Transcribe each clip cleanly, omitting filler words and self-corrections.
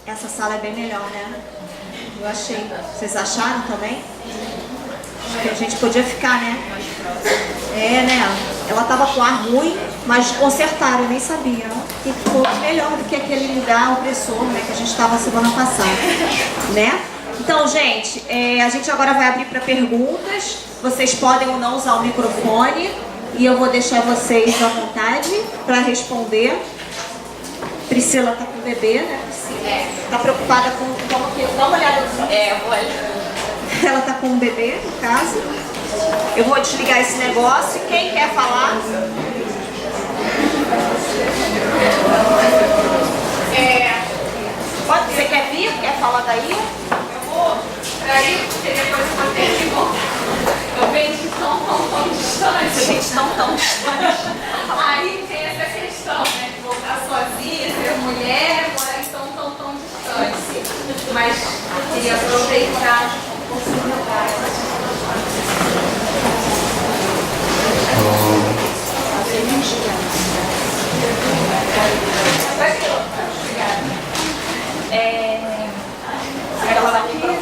Essa sala é bem melhor, né? Eu achei. Vocês acharam também? Acho que a gente podia ficar, né? É, né? Ela tava com ar ruim, mas consertaram, eu nem sabia. E ficou melhor do que aquele lugar opressor, né? Que a gente estava semana passada, né? Então, gente, a gente agora vai abrir para perguntas. Vocês podem ou não usar o microfone. E eu vou deixar vocês à vontade para responder. Priscila tá com o bebê, né, Priscila? Tá preocupada com como que... Dá uma olhada no... vou olhar. Ela tá com um bebê, no caso. Eu vou desligar esse negócio. Quem quer falar? Você quer vir? Quer falar daí? Eu vou pra ir, porque depois eu vou ter que voltar. Eu venho de tão distante. Você vem de tão distante. Aí tem essa questão, né? De voltar sozinha, ser mulher, morar em tão distante. Mas eu queria aproveitar a oportunidade.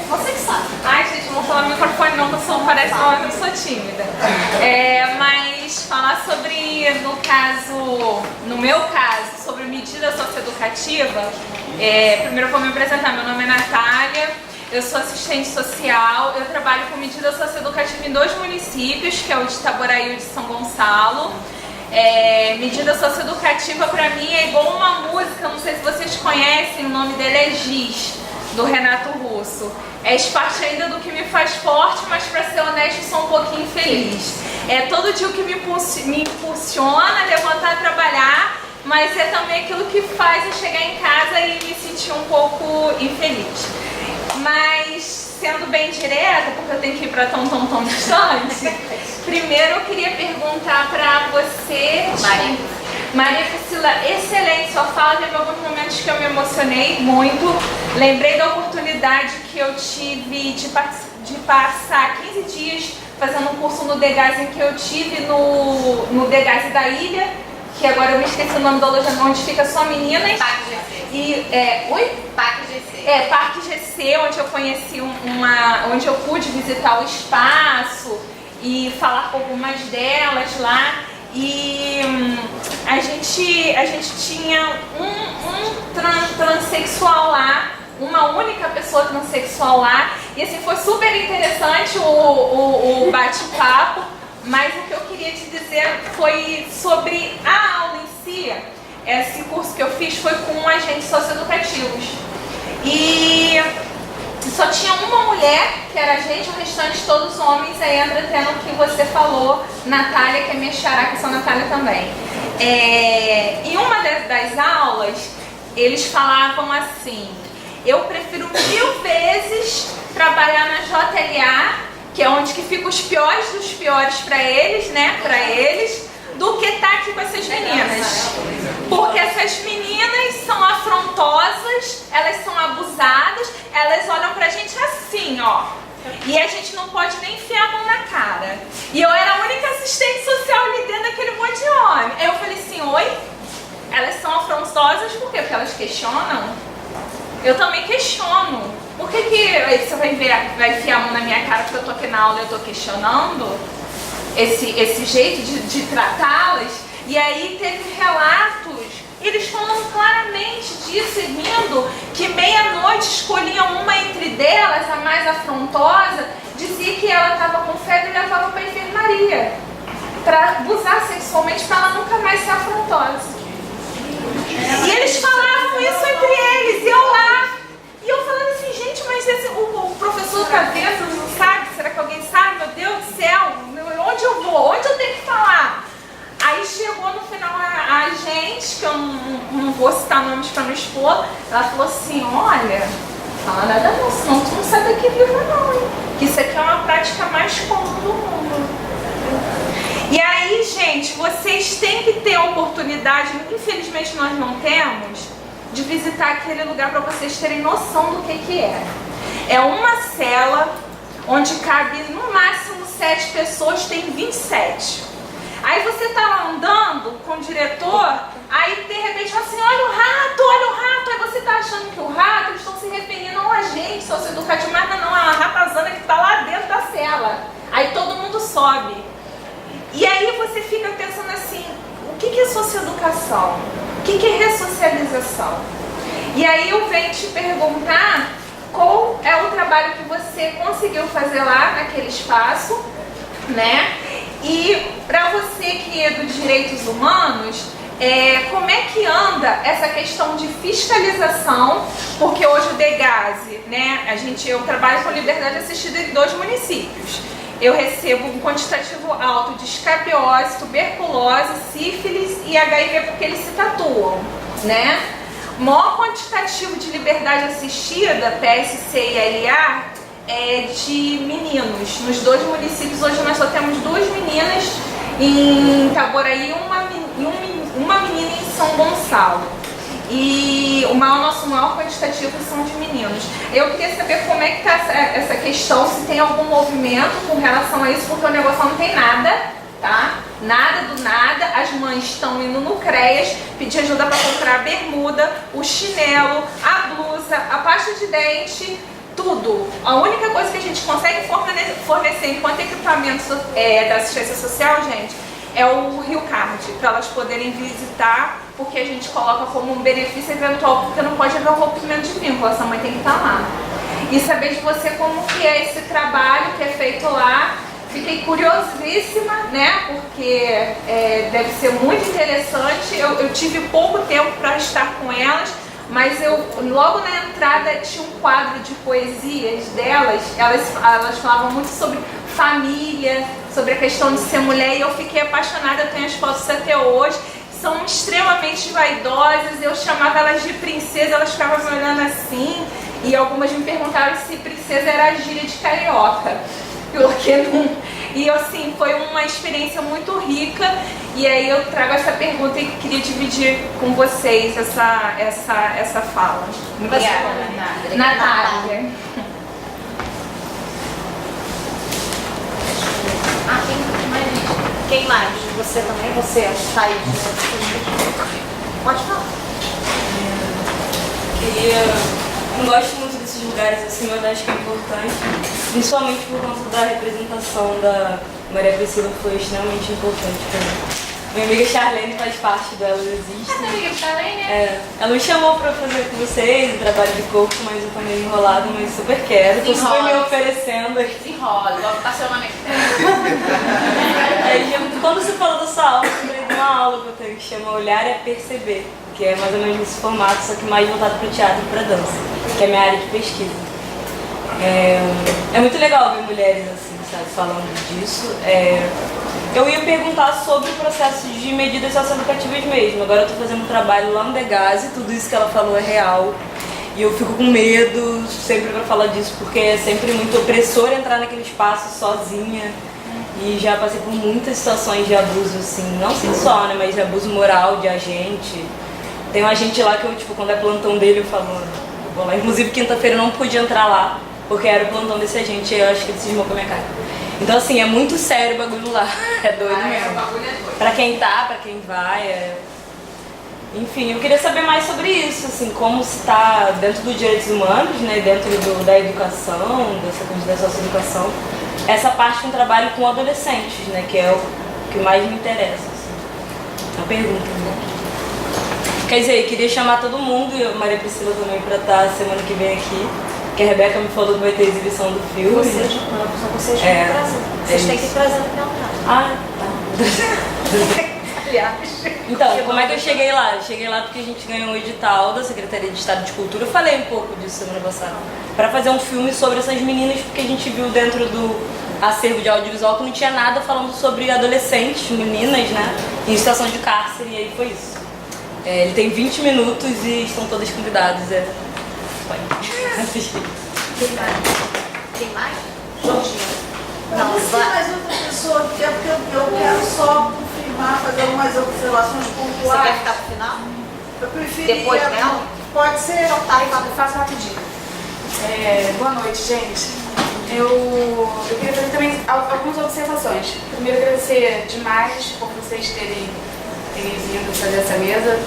Você que sabe. Ai, gente, não vou falar no microfone não, porque parece que eu sou tímida. Mas falar sobre, no meu caso, sobre medida socioeducativa, primeiro eu vou me apresentar. Meu nome é Natália, eu sou assistente social, eu trabalho com medida socioeducativa em 2 municípios, que é o de Itaboraí e o de São Gonçalo. Medida socioeducativa para mim é igual uma música, não sei se vocês conhecem, o nome dele é Giz, do Renato Russo. É parte ainda do que me faz forte, mas para ser honesto, sou um pouquinho infeliz. É todo dia o que me impulsiona a levantar a trabalhar, mas é também aquilo que faz eu chegar em casa e me sentir um pouco infeliz. Mas, sendo bem direta, porque eu tenho que ir para tão distante, primeiro eu queria perguntar para você, Maria Priscila, excelente sua fala. Teve alguns momentos que eu me emocionei muito. Lembrei da oportunidade que eu tive de passar 15 dias fazendo um curso no Degas, em que eu tive no Degas da Ilha, que agora eu me esqueci o nome da loja, onde fica só meninas. Parque GC. Parque GC. Parque GC, onde eu conheci onde eu pude visitar o espaço e falar com algumas delas lá. E a gente tinha um transexual lá, uma única pessoa transexual lá, e assim foi super interessante o bate-papo, mas o que eu queria te dizer foi sobre a aula em si. Esse curso que eu fiz foi com agentes socioeducativos e só tinha uma mulher que era agente, o restante todos homens. Aí entra até no que você falou, Natália, que é minha xará, que sou Natália também. Em uma das aulas, eles falavam assim: eu prefiro 1000 vezes trabalhar na JLA, que é onde que ficam os piores dos piores para eles, né, do que estar aqui com essas meninas. Porque essas meninas são afrontosas, elas são abusadas, elas olham pra gente assim, ó. E a gente não pode nem enfiar a mão na cara. E eu era a única assistente social ali dentro daquele monte de homem. Aí eu falei assim: oi? Elas são afrontosas por quê? Porque elas questionam? Eu também questiono. Por que você vai enfiar a mão na minha cara porque eu tô aqui na aula e eu tô questionando esse jeito de tratá-las? E aí teve relatos, eles falando claramente disso, e rindo, que meia-noite escolhiam uma entre delas, a mais afrontosa, dizia que ela estava com febre e levava para a enfermaria para abusar sexualmente, para ela nunca mais ser afrontosa. E eles falavam isso entre eles, e eu lá. E eu falando assim: gente, mas o professor Cabeça não sabe? Será que alguém sabe? Meu Deus do céu, onde eu vou? Onde eu tenho que falar? Aí chegou no final a gente, que eu não vou citar nomes para não expor, ela falou assim: olha, fala nada não, senão tu não sai daqui viva não, hein? Que isso aqui é uma prática mais comum do mundo. E aí, gente, vocês têm que ter a oportunidade, infelizmente nós não temos, de visitar aquele lugar para vocês terem noção do que é. É uma cela onde cabe no máximo 7 pessoas, tem 27. Aí você tá lá andando com o diretor, aí de repente fala assim: olha o rato, aí você tá achando que o rato, reeducação. O que é ressocialização? E aí eu venho te perguntar qual é o trabalho que você conseguiu fazer lá naquele espaço, né? E para você que é dos direitos humanos, como é que anda essa questão de fiscalização? Porque hoje o Degase, né? Eu trabalho com liberdade assistida em 2 municípios. Eu recebo um quantitativo alto de escabiose, tuberculose, sífilis e HIV, porque eles se tatuam, né? O maior quantitativo de liberdade assistida, PSC e LA, é de meninos. Nos 2 municípios, hoje nós só temos 2 meninas em Itaboraí e uma menina em São Gonçalo. E nosso maior quantitativo são de meninos. Eu queria saber como é que está essa questão, se tem algum movimento com relação a isso, porque o negócio não tem nada, tá? Nada do nada. As mães estão indo no CREAS pedir ajuda para comprar a bermuda, o chinelo, a blusa, a pasta de dente, tudo. A única coisa que a gente consegue fornecer enquanto equipamento da assistência social, gente, é o Rio Card, para elas poderem visitar, porque a gente coloca como um benefício eventual, porque não pode haver um rompimento de vínculo, essa mãe tem que estar lá. E saber de você como que é esse trabalho que é feito lá. Fiquei curiosíssima, né, porque deve ser muito interessante. Eu tive pouco tempo para estar com elas, mas logo na entrada tinha um quadro de poesias delas, elas falavam muito sobre família, sobre a questão de ser mulher, e eu fiquei apaixonada. Eu tenho as fotos até hoje, são extremamente vaidosas. Eu chamava elas de princesa, elas ficavam me olhando assim, e algumas me perguntaram se princesa era a gíria de carioca, porque não... E assim, foi uma experiência muito rica, e aí eu trago essa pergunta e queria dividir com vocês essa fala. Obrigada, Natália. Quem mais? Você também? Você, Thaís? Pode falar. Eu gosto muito desses lugares assim, mas acho que é importante, principalmente por conta da representação da Maria Priscila, foi extremamente importante para mim. Minha amiga Charlene faz parte dela, existe. Essa amiga Charlene? Ela me chamou para fazer com vocês o trabalho de corpo, mas eu tô meio enrolada, mas super quero. Tô super me oferecendo aqui. Desenrola, logo tá seu nome aqui. Quando você falou da sua aula, eu lembrei de uma aula que eu tenho que chama Olhar é Perceber, que é mais ou menos nesse formato, só que mais voltado para o teatro e para a dança, que é a minha área de pesquisa. É muito legal ver mulheres assim, sabe, falando disso. Eu ia perguntar sobre o processo de medidas socioeducativas mesmo. Agora eu estou fazendo um trabalho lá no Degase, tudo isso que ela falou é real. E eu fico com medo sempre para falar disso, porque é sempre muito opressor entrar naquele espaço sozinha. E já passei por muitas situações de abuso, assim, não sexual, né, mas de abuso moral de agente. Tem um agente lá que eu, tipo, quando é plantão dele, eu falo, eu vou lá. Inclusive, quinta-feira eu não podia entrar lá, porque era o plantão desse agente, e eu acho que ele cismou com a minha cara. Então, assim, é muito sério o bagulho lá. É doido mesmo. O bagulho é doido. Pra quem tá, pra quem vai, Enfim, eu queria saber mais sobre isso, assim, como se tá dentro dos direitos humanos, né, dentro da educação, dessa coisa da socioeducação, essa parte que eu trabalho com adolescentes, né, que é o que mais me interessa, assim. Uma pergunta, né? Quer dizer, queria chamar todo mundo, e a Maria Priscila também, pra estar semana que vem aqui, que a Rebeca me falou que vai ter exibição do filme. Vocês têm que trazer. Vocês têm que trazer no meu canal. Ah, tá. Então, como é que eu cheguei lá? Eu cheguei lá porque a gente ganhou um edital da Secretaria de Estado de Cultura. Eu falei um pouco disso semana passada. Para fazer um filme sobre essas meninas, porque a gente viu dentro do acervo de audiovisual que não tinha nada falando sobre adolescentes, meninas, né, em situação de cárcere, e aí foi isso. Ele tem 20 minutos e estão todas convidadas. Pode assistir. Quem mais? Jorginho. Não, você mais outra pessoa, porque eu quero só confirmar, fazer algumas observações pontuais. Você quer ficar pro final? Eu preferia... Depois dela? Pode ser. Então tá, Faço rapidinho. Boa noite, gente. Eu queria fazer também algumas observações. Primeiro, agradecer demais por vocês terem vindo fazer essa mesa.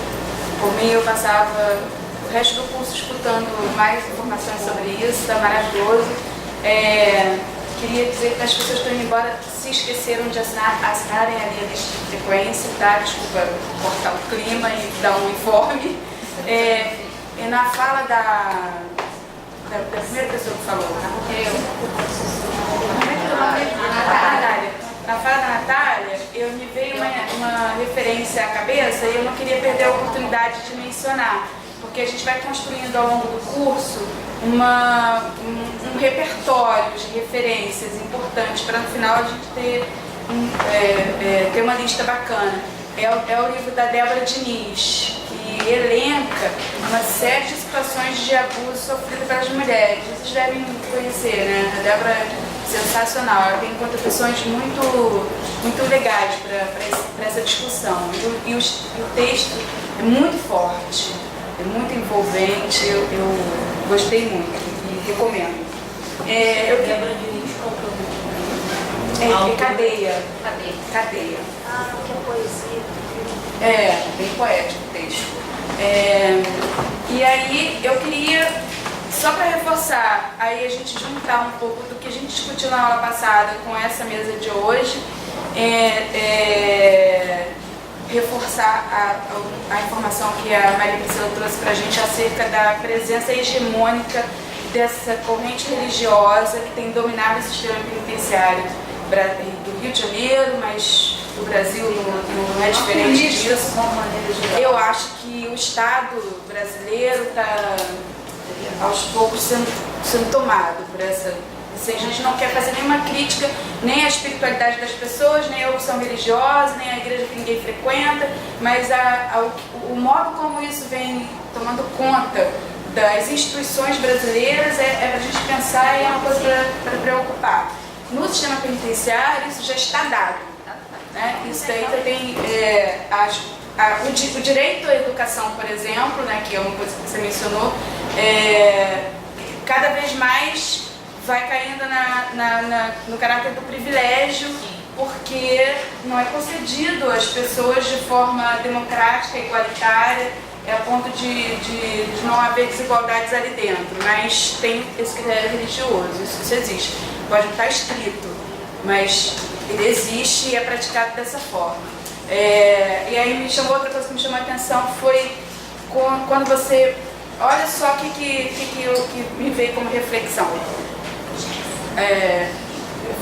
Por mim, eu passava o resto do curso escutando mais informações sobre isso, tá maravilhoso. queria dizer para as pessoas que estão indo embora, se esqueceram de assinarem ali a lista de frequência, tá? Desculpa cortar o clima e dar um informe. E na fala da primeira pessoa que falou, na fala da Natália, me veio uma referência à cabeça e eu não queria perder a oportunidade de mencionar, porque a gente vai construindo ao longo do curso um repertório de referências importantes para no final a gente ter uma lista bacana. É o livro da Débora Diniz, que elenca uma série de situações de abuso sofrido pelas mulheres. Vocês devem conhecer, né? A Débora é sensacional, ela tem contribuições muito legais para essa discussão. E o texto é muito forte, é muito envolvente, eu gostei muito e recomendo. Débora Diniz comprou. Cadeia. Ah, que é poesia. Bem poético o texto. E aí eu queria, só para reforçar, aí a gente juntar um pouco do que a gente discutiu na aula passada com essa mesa de hoje, reforçar a informação que a Maria Priscila trouxe para a gente acerca da presença hegemônica dessa corrente religiosa que tem dominado o sistema penitenciário do Rio de Janeiro, mas o Brasil não é diferente disso. Eu acho que o Estado brasileiro está aos poucos sendo tomado por essa. A gente não quer fazer nenhuma crítica nem à espiritualidade das pessoas, nem à opção religiosa, nem à igreja que ninguém frequenta, mas o modo como isso vem tomando conta das instituições brasileiras é para a gente pensar e é uma coisa para preocupar. No sistema penitenciário isso já está dado, né? Isso daí também, o direito à educação, por exemplo, né, que é uma coisa que você mencionou, cada vez mais vai caindo no caráter do privilégio, porque não é concedido às pessoas de forma democrática, igualitária, a ponto de não haver desigualdades ali dentro, mas tem esse critério religioso, isso existe. Pode não estar escrito, mas ele existe e é praticado dessa forma. E aí outra coisa que me chamou a atenção foi quando você... Olha só o que me veio como reflexão.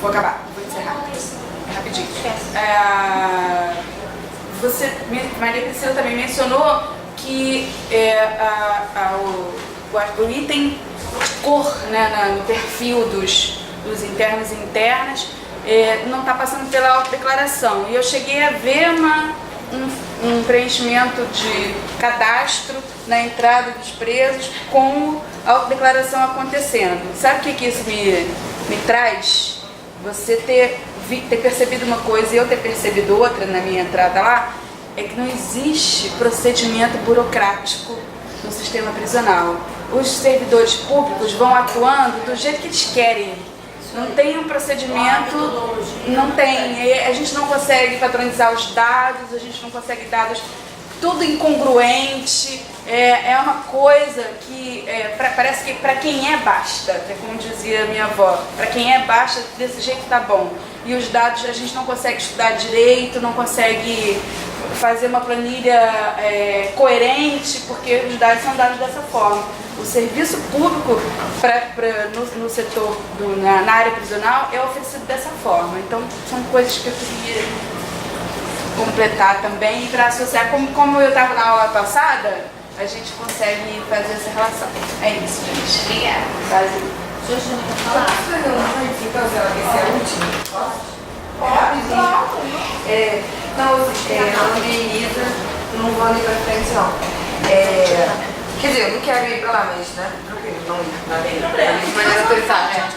Vou acabar, vou encerrar. Rapidinho. Maria Priscila também mencionou que o item cor, né, no perfil dos internos e internas não está passando pela autodeclaração. E eu cheguei a ver um preenchimento de cadastro na entrada dos presos com a autodeclaração acontecendo. Sabe o que isso me traz? Você ter percebido uma coisa e eu ter percebido outra na minha entrada lá, é que não existe procedimento burocrático no sistema prisional. Os servidores públicos vão atuando do jeito que eles querem. Não tem um procedimento, não tem. A gente não consegue padronizar os dados, a gente não consegue dados, tudo incongruente. É uma coisa que parece que para quem é basta, é como dizia minha avó, para quem é basta, desse jeito tá bom. E os dados a gente não consegue estudar direito, não consegue fazer uma planilha coerente, porque os dados são dados dessa forma. O serviço público no setor, na área prisional, é oferecido dessa forma. Então, são coisas que eu queria completar também e para associar. Como eu estava na aula passada, a gente consegue fazer essa relação. É isso, gente. Obrigada. Prazer. Posso fazer uma então, esse é o último? Posso? Rapidinho. Meu nome é Elisa, não vou ali pra frente não. Quer dizer, eu não quero ir pra lá, mas, né? Tranquilo, não ir. De maneira autorizada, né?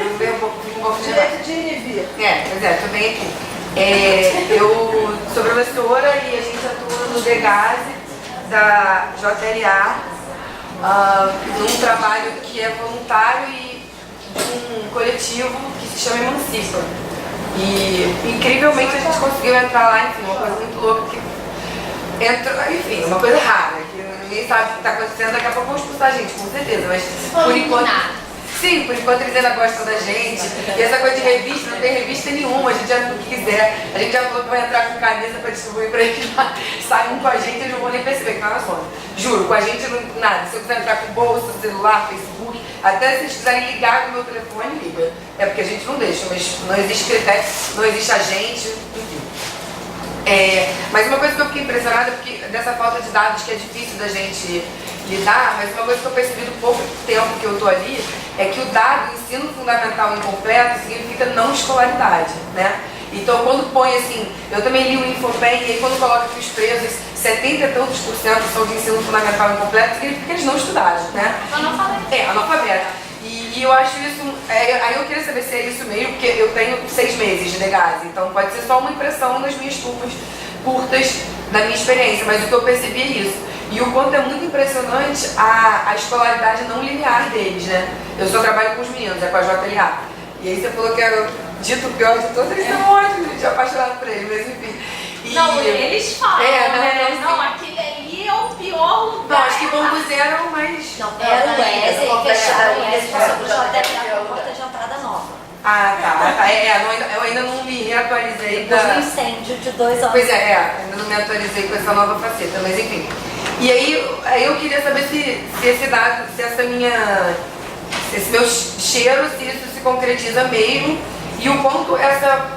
Eu venho um pouco de Direito de ir e vir. pois é, tô bem aqui. Eu sou professora e a gente atua no DEGASE da JLA, num trabalho que é voluntário e de um coletivo que se chama Emancipa. E incrivelmente a gente conseguiu entrar lá, enfim, uma coisa muito louca que entra, enfim, uma coisa rara, que ninguém sabe o que está acontecendo, daqui a pouco vão expulsar a gente, com certeza, mas por enquanto. Sim, por enquanto eles ainda gostam da gente. E essa coisa de revista, não tem revista nenhuma, a gente já do que quiser. A gente já falou que vai entrar com camisa pra distribuir pra eles lá. Saem com a gente, eles não vão nem perceber que tá na zona. Juro, com a gente não, nada. Se eu quiser entrar com bolsa, celular, Facebook, até se eles quiserem ligar com o meu telefone, liga. É porque a gente não deixa, mas não existe critério, não existe agente, enfim. Mas uma coisa que eu fiquei impressionada, porque dessa falta de dados que é difícil da gente lidar, mas uma coisa que eu percebi do pouco tempo que eu estou ali, é que o dado ensino fundamental incompleto significa não escolaridade, né? Então quando põe assim, eu também li o Infopen, e aí quando coloca que os presos, 70 e tantos % são de ensino fundamental incompleto, significa que eles não estudaram, né? Analfabeto. Analfabeto. E eu acho isso, aí eu queria saber se é isso mesmo, porque eu tenho 6 meses de Degase, então pode ser só uma impressão das minhas turmas curtas, da minha experiência, mas o que eu percebi é isso. E o quanto é muito impressionante a escolaridade não linear deles, né? Eu só trabalho com os meninos, é com a JLA. E aí você falou que era o dito pior de todos, eles são ótimos, gente, apaixonado por eles, mas enfim. Não, eles falam, né? Não, aquele ali é o pior lugar. não, acho que Bambus era o mais... Não, era o Wesley, fecharam o Wesley, passou pro JLA com a porta de entrada nova. Ah, tá. Eu ainda não me reatualizei. Depois do incêndio de 2 anos. Pois ainda não me atualizei com essa nova faceta, mas enfim. E aí eu queria saber se esse dado, se esse meu cheiro, se isso se concretiza mesmo, e o quanto essa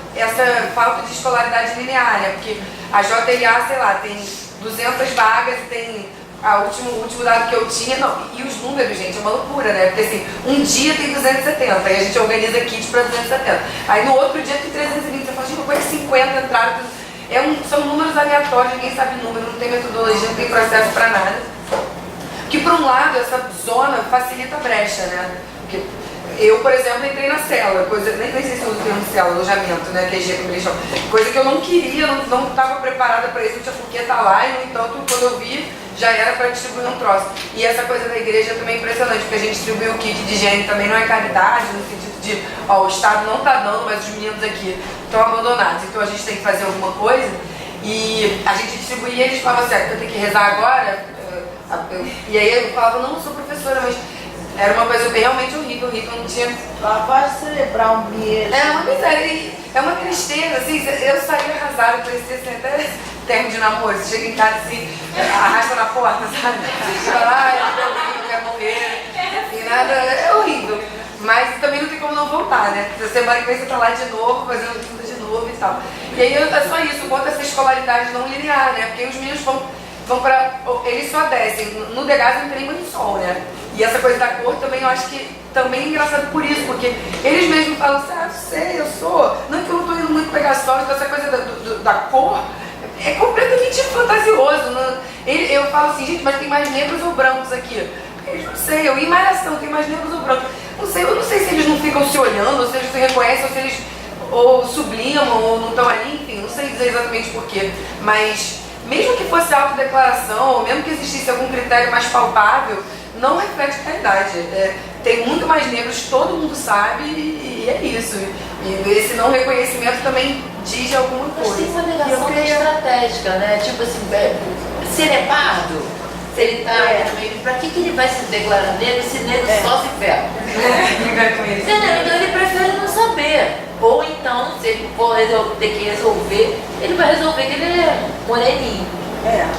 falta de escolaridade linear, né? Porque a JLA, sei lá, tem 200 vagas e tem... O último dado que eu tinha, e os números, gente, é uma loucura, né? Porque assim, um dia tem 270, aí a gente organiza kit para 270. Aí no outro dia tem 320, você fala, gente, como é que 50 entraram? São números aleatórios, ninguém sabe número, não tem metodologia, não tem processo para nada. Que por um lado, essa zona facilita a brecha, né? Porque eu, por exemplo, entrei na célula, nem sei se eu uso o termo célula, alojamento, né? QG, como eles chamam. Coisa que eu não queria, não estava preparada para isso, não tinha por que estar lá, e no entanto, quando eu vi, já era para distribuir um troço. E essa coisa da igreja também é impressionante, porque a gente distribuiu o kit de higiene também, não é caridade, no sentido de, o Estado não está dando, mas os meninos aqui estão abandonados, então a gente tem que fazer alguma coisa. E a gente distribuía e eles falavam assim, eu tenho que rezar agora? E aí eu falava, não, eu sou professora, mas era uma coisa realmente horrível, não tinha... Lavagem cerebral mesmo. É uma miséria, é uma tristeza, assim, eu saí arrasada, parecia assim, até termo de namoro, você chega em casa assim, arrasta na porta, sabe? Você fala, eu quero morrer, e nada, é horrível. Mas também não tem como não voltar, né? Na semana que vem você tá lá de novo, fazendo tudo de novo e tal. E aí é só isso, quanto essa escolaridade não linear, né? Porque os meninos vão pra... Eles só descem. No Degase não tem nem muito sol, né? E essa coisa da cor também, eu acho que também é engraçado por isso, porque eles mesmos falam assim, não sei, eu sou... Não que eu não tô indo muito pegar sol, então essa coisa da cor é completamente fantasioso. Eu falo assim, gente, mas tem mais negros ou brancos aqui? Eles não sei, eu em Malhação, tem mais negros ou brancos? Eu não sei se eles não ficam se olhando, ou se eles se reconhecem, ou se eles sublimam, ou não estão ali, enfim, não sei dizer exatamente porquê, mas mesmo que fosse autodeclaração, ou mesmo que existisse algum critério mais palpável, não reflete a realidade. Tem muito mais negros, todo mundo sabe, e é isso. E esse não reconhecimento também diz alguma coisa. Mas tem uma negação estratégica, né? Tipo assim, se ele é pardo, se ele tá no meio, pra que ele vai se declarar negro se negro só se ferra? Então ele prefere não saber. Ou então, se ele for ter que resolver, ele vai resolver que ele é moreninho.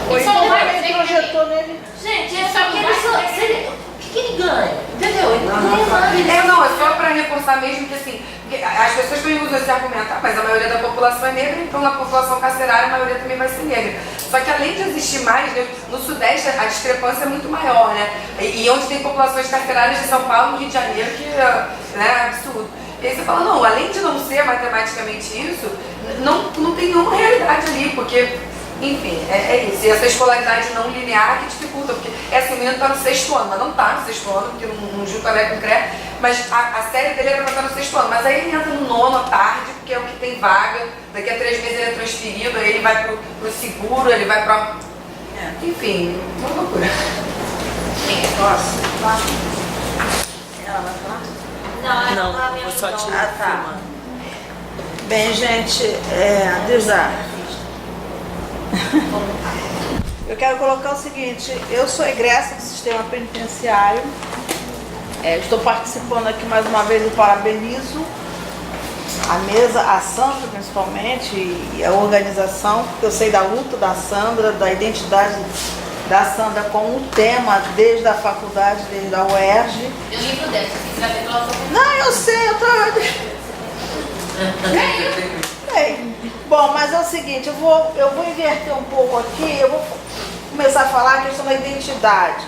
Ou então ele projetou nele. Gente, é só que ele o que ele ganha? Entendeu? Ele não ganha nada. É só para reforçar mesmo que assim, as pessoas também usam esse argumento, mas a maioria da população é negra, então na população carcerária a maioria também vai ser negra. Só que além de existir mais, no Sudeste a discrepância é muito maior, né? E onde tem populações carcerárias de São Paulo, no Rio de Janeiro, que é absurdo. E aí você fala, não, além de não ser matematicamente isso, não tem nenhuma realidade ali, porque... Enfim, é isso. E essa escolaridade não linear que dificulta, porque esse menino está no 6º ano, mas não está no 6º ano, porque não junta com o CREA, mas a série dele era para estar no 6º ano, mas aí ele entra no 9º à tarde, porque é o que tem vaga, daqui a 3 meses ele é transferido, aí ele vai pro seguro, ele vai para... Enfim, uma loucura. Posso? Ela vai falar? Não, vou só te filmar. Bem, gente, eu quero colocar o seguinte, eu sou egressa do sistema penitenciário, Estou participando aqui mais uma vez e parabenizo a mesa, a Sandra principalmente, e a organização, porque eu sei da luta da Sandra, da identidade da Sandra com o tema, desde a faculdade, desde a UERJ. Eu livro dela, se quiser ver pela Não, eu sei, eu trabalho. Bom, mas é o seguinte, eu vou inverter um pouco aqui, eu vou começar a falar a questão da identidade.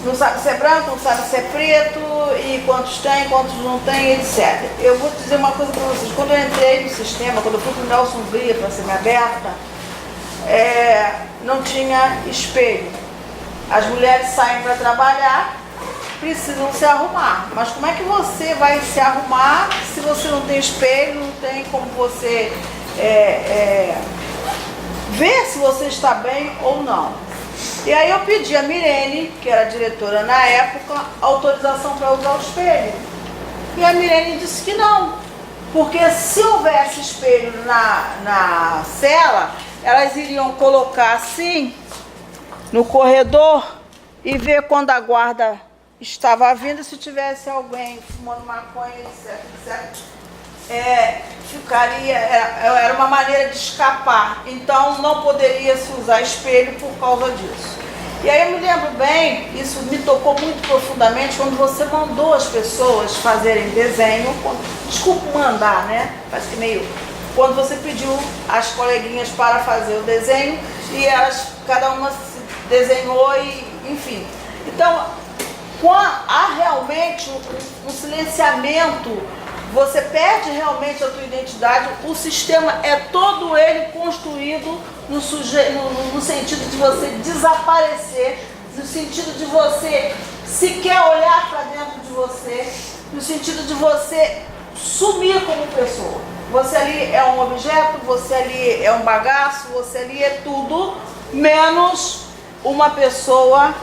Não sabe se é branco, não sabe se é preto, e quantos tem, quantos não tem, etc. Eu vou dizer uma coisa para vocês. Quando eu entrei no sistema, quando eu fui para o Nelson Via para semi-aberta, não tinha espelho. As mulheres saem para trabalhar, precisam se arrumar. Mas como é que você vai se arrumar se você não tem espelho, não tem como você ver se você está bem ou não? E aí eu pedi a Mirene, que era diretora na época, autorização para usar o espelho. E a Mirene disse que não, porque se houvesse espelho na cela, elas iriam colocar assim no corredor e ver quando a guarda estava vindo, se tivesse alguém fumando maconha, etc. Era uma maneira de escapar, então não poderia se usar espelho por causa disso. E aí eu me lembro bem, isso me tocou muito profundamente, quando você mandou as pessoas fazerem desenho, desculpa mandar, né? Parece que meio... Quando você pediu as coleguinhas para fazer o desenho e elas, cada uma desenhou e, enfim. Então, há realmente um silenciamento, você perde realmente a tua identidade, o sistema é todo ele construído no sentido de você desaparecer, no sentido de você sequer olhar para dentro de você, no sentido de você sumir como pessoa. Você ali é um objeto, você ali é um bagaço, você ali é tudo, menos uma pessoa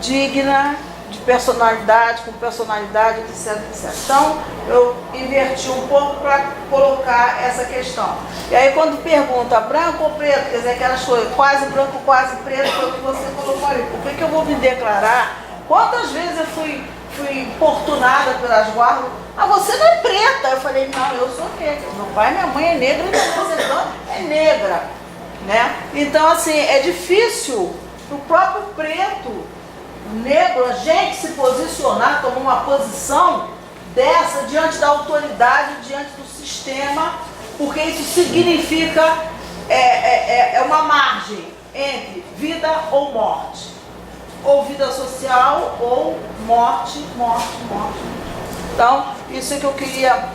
digna, de personalidade, com personalidade, etc, etc. Então, eu inverti um pouco para colocar essa questão. E aí, quando pergunta branco ou preto, quer dizer, aquelas coisas, quase branco, quase preto, foi o que você colocou ali. Por que eu vou me declarar? Quantas vezes eu fui importunada pelas guardas? Ah, você não é preta. Eu falei, não, eu sou negra. Meu pai e minha mãe é negra e minha irmã é negra. Né? Então, assim, é difícil para o próprio preto, negro, a gente se posicionar, tomar uma posição dessa diante da autoridade, diante do sistema, porque isso significa uma margem entre vida ou morte, ou vida social ou morte. Então, isso é que eu queria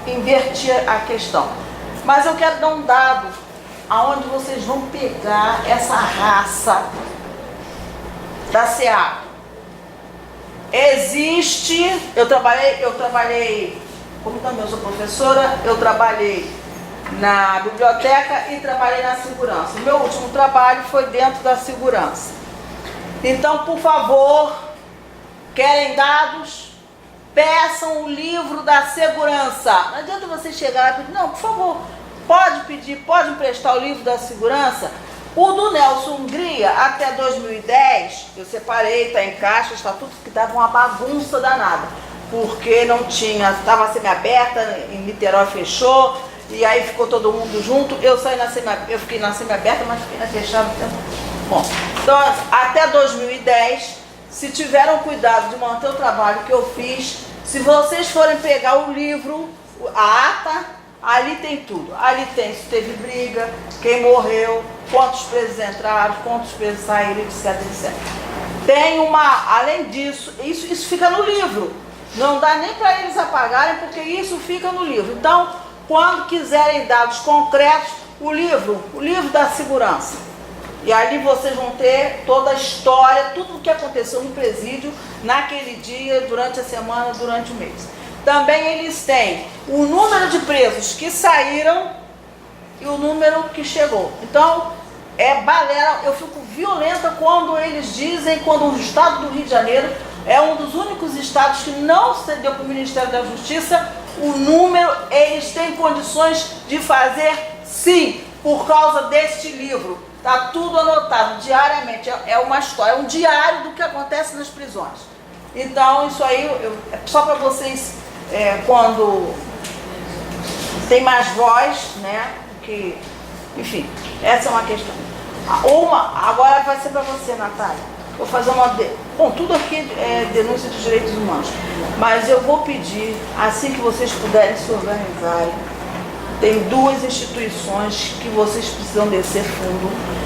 inverter a questão. Mas eu quero dar um dado aonde vocês vão pegar essa raça da SEAP. Existe, eu trabalhei, como também eu sou professora, eu trabalhei na biblioteca e trabalhei na segurança. O meu último trabalho foi dentro da segurança. Então, por favor, querem dados? Peçam o livro da segurança. Não adianta você chegar e pedir, não, por favor, pode pedir, pode emprestar o livro da segurança. O do Nelson Hungria, até 2010, eu separei, está em caixa, está tudo que dava uma bagunça danada. Porque não tinha, estava semi-aberta, em Niterói fechou, e aí ficou todo mundo junto. Eu fiquei na semi-aberta, mas fiquei na fechada. Bom, então até 2010, se tiveram cuidado de manter o trabalho que eu fiz, se vocês forem pegar o livro, a ata, ali tem tudo. Ali tem se teve briga, quem morreu, quantos presos entraram, quantos presos saíram, etc, etc. Tem além disso, isso fica no livro. Não dá nem para eles apagarem, porque isso fica no livro. Então, quando quiserem dados concretos, o livro da segurança. E ali vocês vão ter toda a história, tudo o que aconteceu no presídio, naquele dia, durante a semana, durante o mês. Também eles têm o número de presos que saíram e o número que chegou. Então, balela, eu fico violenta quando eles dizem, quando o estado do Rio de Janeiro é um dos únicos estados que não cedeu para o Ministério da Justiça o número, eles têm condições de fazer sim, por causa deste livro. Está tudo anotado diariamente. É uma história, é um diário do que acontece nas prisões. Então, isso aí, é só para vocês, quando tem mais voz, né? Que, enfim, essa é uma questão. Agora vai ser para você, Natália. Vou fazer uma... Bom, tudo aqui é denúncia de direitos humanos. Mas eu vou pedir, assim que vocês puderem se organizarem, tem 2 instituições que vocês precisam descer fundo.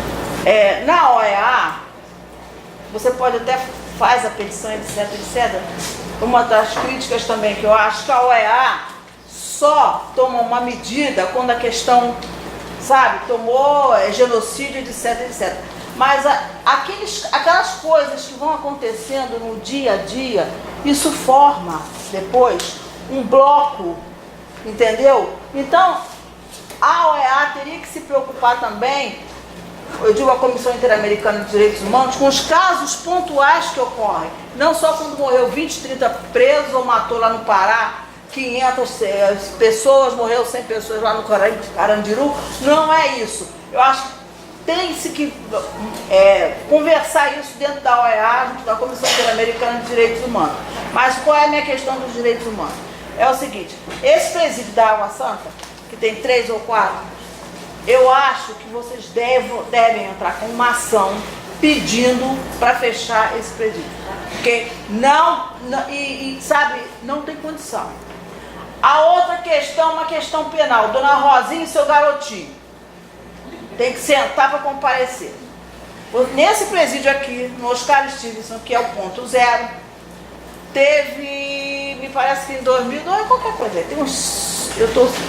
Na OEA, você pode até faz a petição, etc, etc. Uma das críticas também que eu acho que a OEA só toma uma medida quando a questão, sabe, tomou genocídio, etc, etc. Mas aquelas coisas que vão acontecendo no dia a dia, isso forma depois um bloco, entendeu? Então, a OEA teria que se preocupar também, eu digo a Comissão Interamericana de Direitos Humanos, com os casos pontuais que ocorrem. Não só quando morreu 20, 30 presos ou matou lá no Pará 500 pessoas, morreu 100 pessoas lá no Carandiru. Não é isso. Eu acho que tem-se que conversar isso dentro da OEA, junto da Comissão Interamericana de Direitos Humanos. Mas qual é a minha questão dos direitos humanos? É o seguinte, esse presídio da Água Santa, que tem 3 ou 4, eu acho que vocês devem entrar com uma ação pedindo para fechar esse presídio. Porque sabe, não tem condição. A outra questão é uma questão penal. Dona Rosinha e seu garotinho tem que sentar para comparecer. Nesse presídio aqui, no Oscar Stevenson, que é o ponto 0, teve, me parece que em 2002, qualquer coisa, tem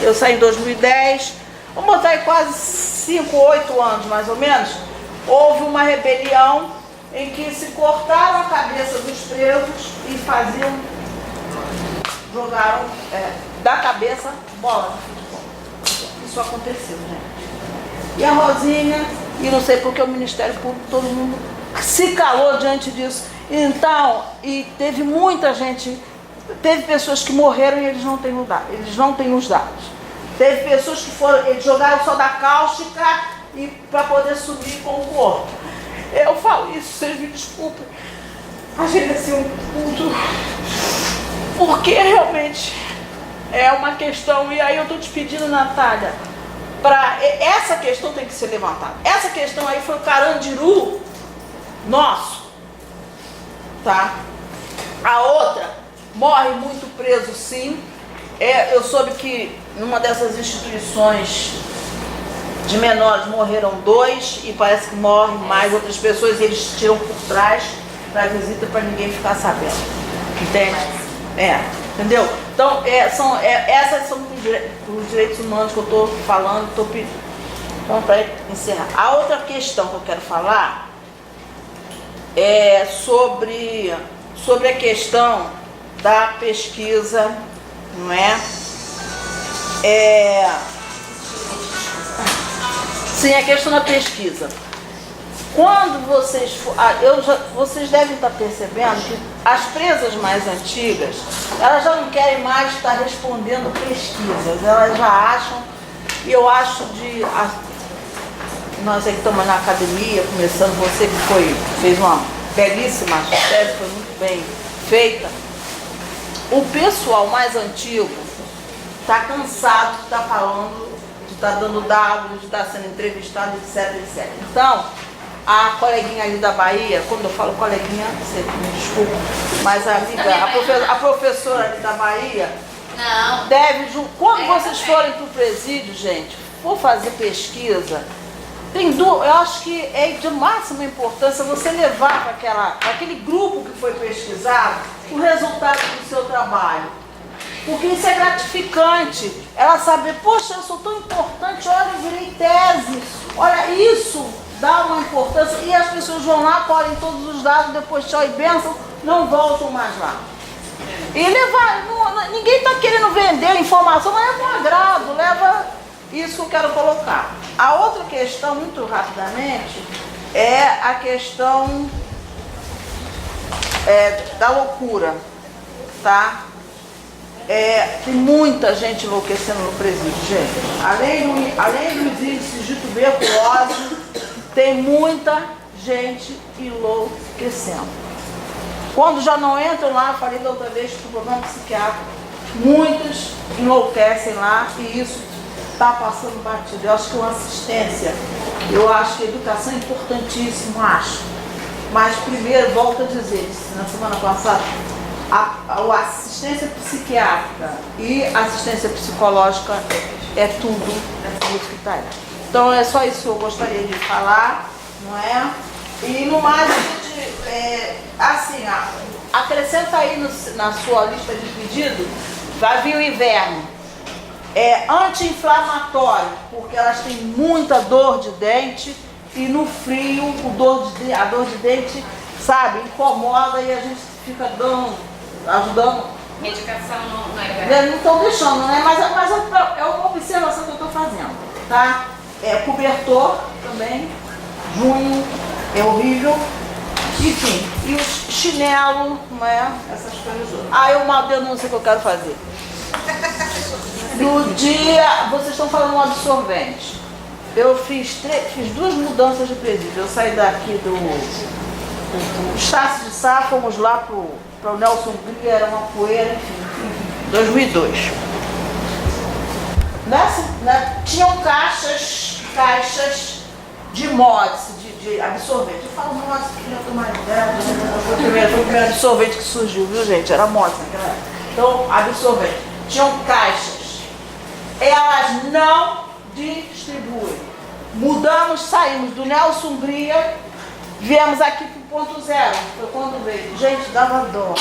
eu saí em 2010, vamos botar aí quase 5, 8 anos mais ou menos, houve uma rebelião em que se cortaram a cabeça dos presos e jogaram da cabeça bola de futebol. Isso aconteceu, gente. E a Rosinha, e não sei porque o Ministério Público, todo mundo se calou diante disso. Então, e teve muita gente, teve pessoas que morreram e eles não têm os dados. Teve pessoas que eles jogaram só da cáustica e para poder subir com o corpo. Eu falo isso, vocês me desculpem. A gente assim um culto, porque realmente é uma questão, e aí eu estou te pedindo, Natália, essa questão tem que ser levantada. Essa questão aí foi o Carandiru nosso, tá? A outra, morre muito preso sim. Eu soube que numa dessas instituições de menores morreram 2 e parece que morrem mais outras pessoas e eles tiram por trás para visita para ninguém ficar sabendo. Entende? Entendeu? Então, essas são os direitos humanos que eu estou falando, estou pedindo. Então, para encerrar. A outra questão que eu quero falar é sobre a questão da pesquisa, não é? Sim, a questão da pesquisa. Quando vocês devem estar percebendo que as presas mais antigas, elas já não querem mais estar respondendo pesquisas, elas já acham, e eu acho nós aqui estamos na academia, começando, você que fez uma belíssima tese, foi muito bem feita, o pessoal mais antigo está cansado de estar falando, de estar dando dados, de estar sendo entrevistado, etc, etc. Então, a coleguinha ali da Bahia, quando eu falo coleguinha, você me desculpa, mas a professora ali da Bahia, quando vocês forem para o presídio, gente, for fazer pesquisa, eu acho que é de máxima importância você levar para aquele grupo que foi pesquisado o resultado do seu trabalho. Porque isso é gratificante, ela saber, poxa, eu sou tão importante, olha, eu virei tese, olha, isso dá uma importância, e as pessoas vão lá, colhem todos os dados, depois tchau e bênção, não voltam mais lá. E levar, ninguém está querendo vender informação, mas é um agrado, leva isso que eu quero colocar. A outra questão, muito rapidamente, é a questão da loucura, tá? Tem muita gente enlouquecendo no presídio, gente. Além dos índices de tuberculose, tem muita gente enlouquecendo. Quando já não entram lá, eu falei da outra vez que o problema psiquiátrico, muitos enlouquecem lá e isso está passando batido. Eu acho que uma assistência, eu acho que a educação é importantíssimo, acho. Mas primeiro, volto a dizer, na semana passada, a assistência psiquiátrica e assistência psicológica é tudo que está aí. Então é só isso que eu gostaria de falar, não é? E no mais, a gente, assim, acrescenta aí na sua lista de pedidos, vai vir o inverno. É anti-inflamatório, porque elas têm muita dor de dente e no frio a dor de dente, sabe, incomoda e a gente fica ajudando. Medicação não é. Não estão deixando, né? Mas é uma observação que eu estou fazendo, tá? Cobertor também, junho, é horrível. Enfim, e os chinelos, não é? Essas coisas todas. Uma denúncia que eu quero fazer. No dia, vocês estão falando um absorvente. Eu fiz 2 mudanças de presídio. Eu saí daqui do Estácio de Sá, fomos lá para o Nelson Hungria, era uma poeira, enfim, 2002. Tinham caixas de mods, de absorvente. Eu falo, nossa, que já estou mais velha, foi o primeiro absorvente que surgiu, viu, gente? Era mods naquela época. Então, absorvente. Tinham caixas. Elas não distribuem. Mudamos, saímos do Nelson Hungria, viemos aqui para o ponto zero. Foi quando veio. Gente, dava dó.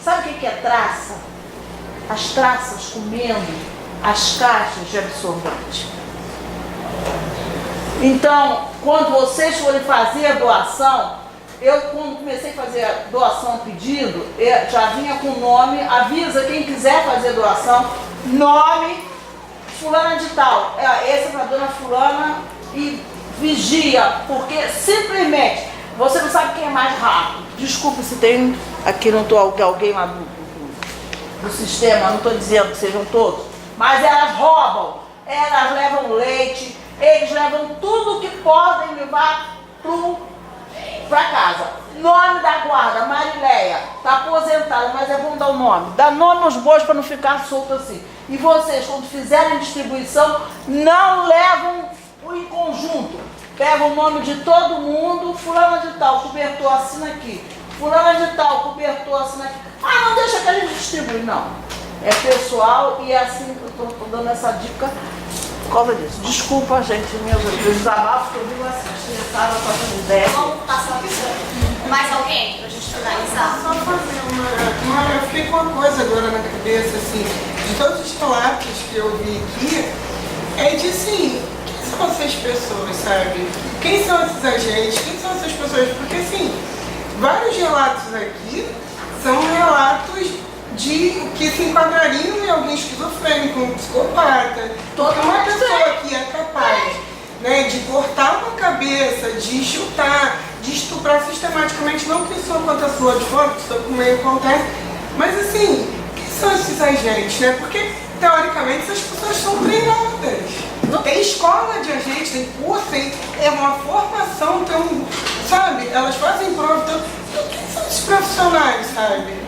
Sabe o que é traça? As traças comendo as caixas de absorvente. Então, quando vocês forem fazer a doação, eu quando comecei a fazer a doação pedido, já vinha com nome, avisa quem quiser fazer doação, nome, fulana de tal, essa é para dona fulana e vigia, porque simplesmente você não sabe quem é mais rápido. Desculpa se tem, aqui não estou alguém lá do sistema, não estou dizendo que sejam todos, mas elas roubam, elas levam leite, eles levam tudo que podem levar para casa. Nome da guarda, Marileia, está aposentada, mas é bom dar o nome. Dá nome aos bois para não ficar solto assim. E vocês, quando fizerem distribuição, não levam em conjunto. Pega o nome de todo mundo, fulana de tal, cobertor, assina aqui. Fulana de tal, cobertor, assina aqui. Não deixa que a gente distribui, não. É pessoal e é assim que eu estou dando essa dica por causa disso. Desculpa, gente, meus desabafos que eu vivo assim, estressada com essa ideia. Vamos passar mais alguém pra gente finalizar? Só fazer eu fiquei com uma coisa agora na cabeça, assim, de todos os relatos que eu vi aqui, é de assim, quem são essas pessoas, sabe? Quem são esses agentes? Quem são essas pessoas? Porque assim, vários relatos aqui são relatos de que se enquadrariam em alguém esquizofrênico, um psicopata. Porque uma pessoa que é capaz, né, de cortar uma cabeça, de chutar, de estuprar sistematicamente, não que isso aconteça lá de fora, que isso meio acontece, mas assim, quem são esses agentes, né? Porque, teoricamente, essas pessoas são treinadas. Não tem escola de agentes, tem curso, é uma formação, então, sabe? Elas fazem prova, então, quem são esses profissionais, sabe?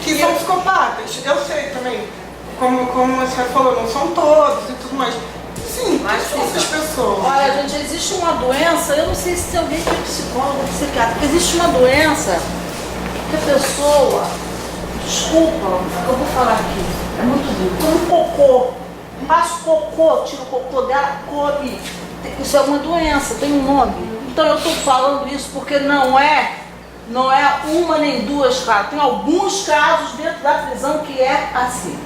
Que são psicopatas. Eu sei também, como você falou, não são todos e tudo mais. Sim, mas são essas pessoas. Olha, gente, existe uma doença, eu não sei se alguém que é psicólogo ou psiquiatra, existe uma doença que a pessoa, desculpa, eu vou falar aqui, é muito duro, come cocô, faz cocô, tira o cocô dela, come. Isso é uma doença, tem um nome. Então eu estou falando isso porque não é uma nem duas casos, tem alguns casos dentro da prisão que é assim.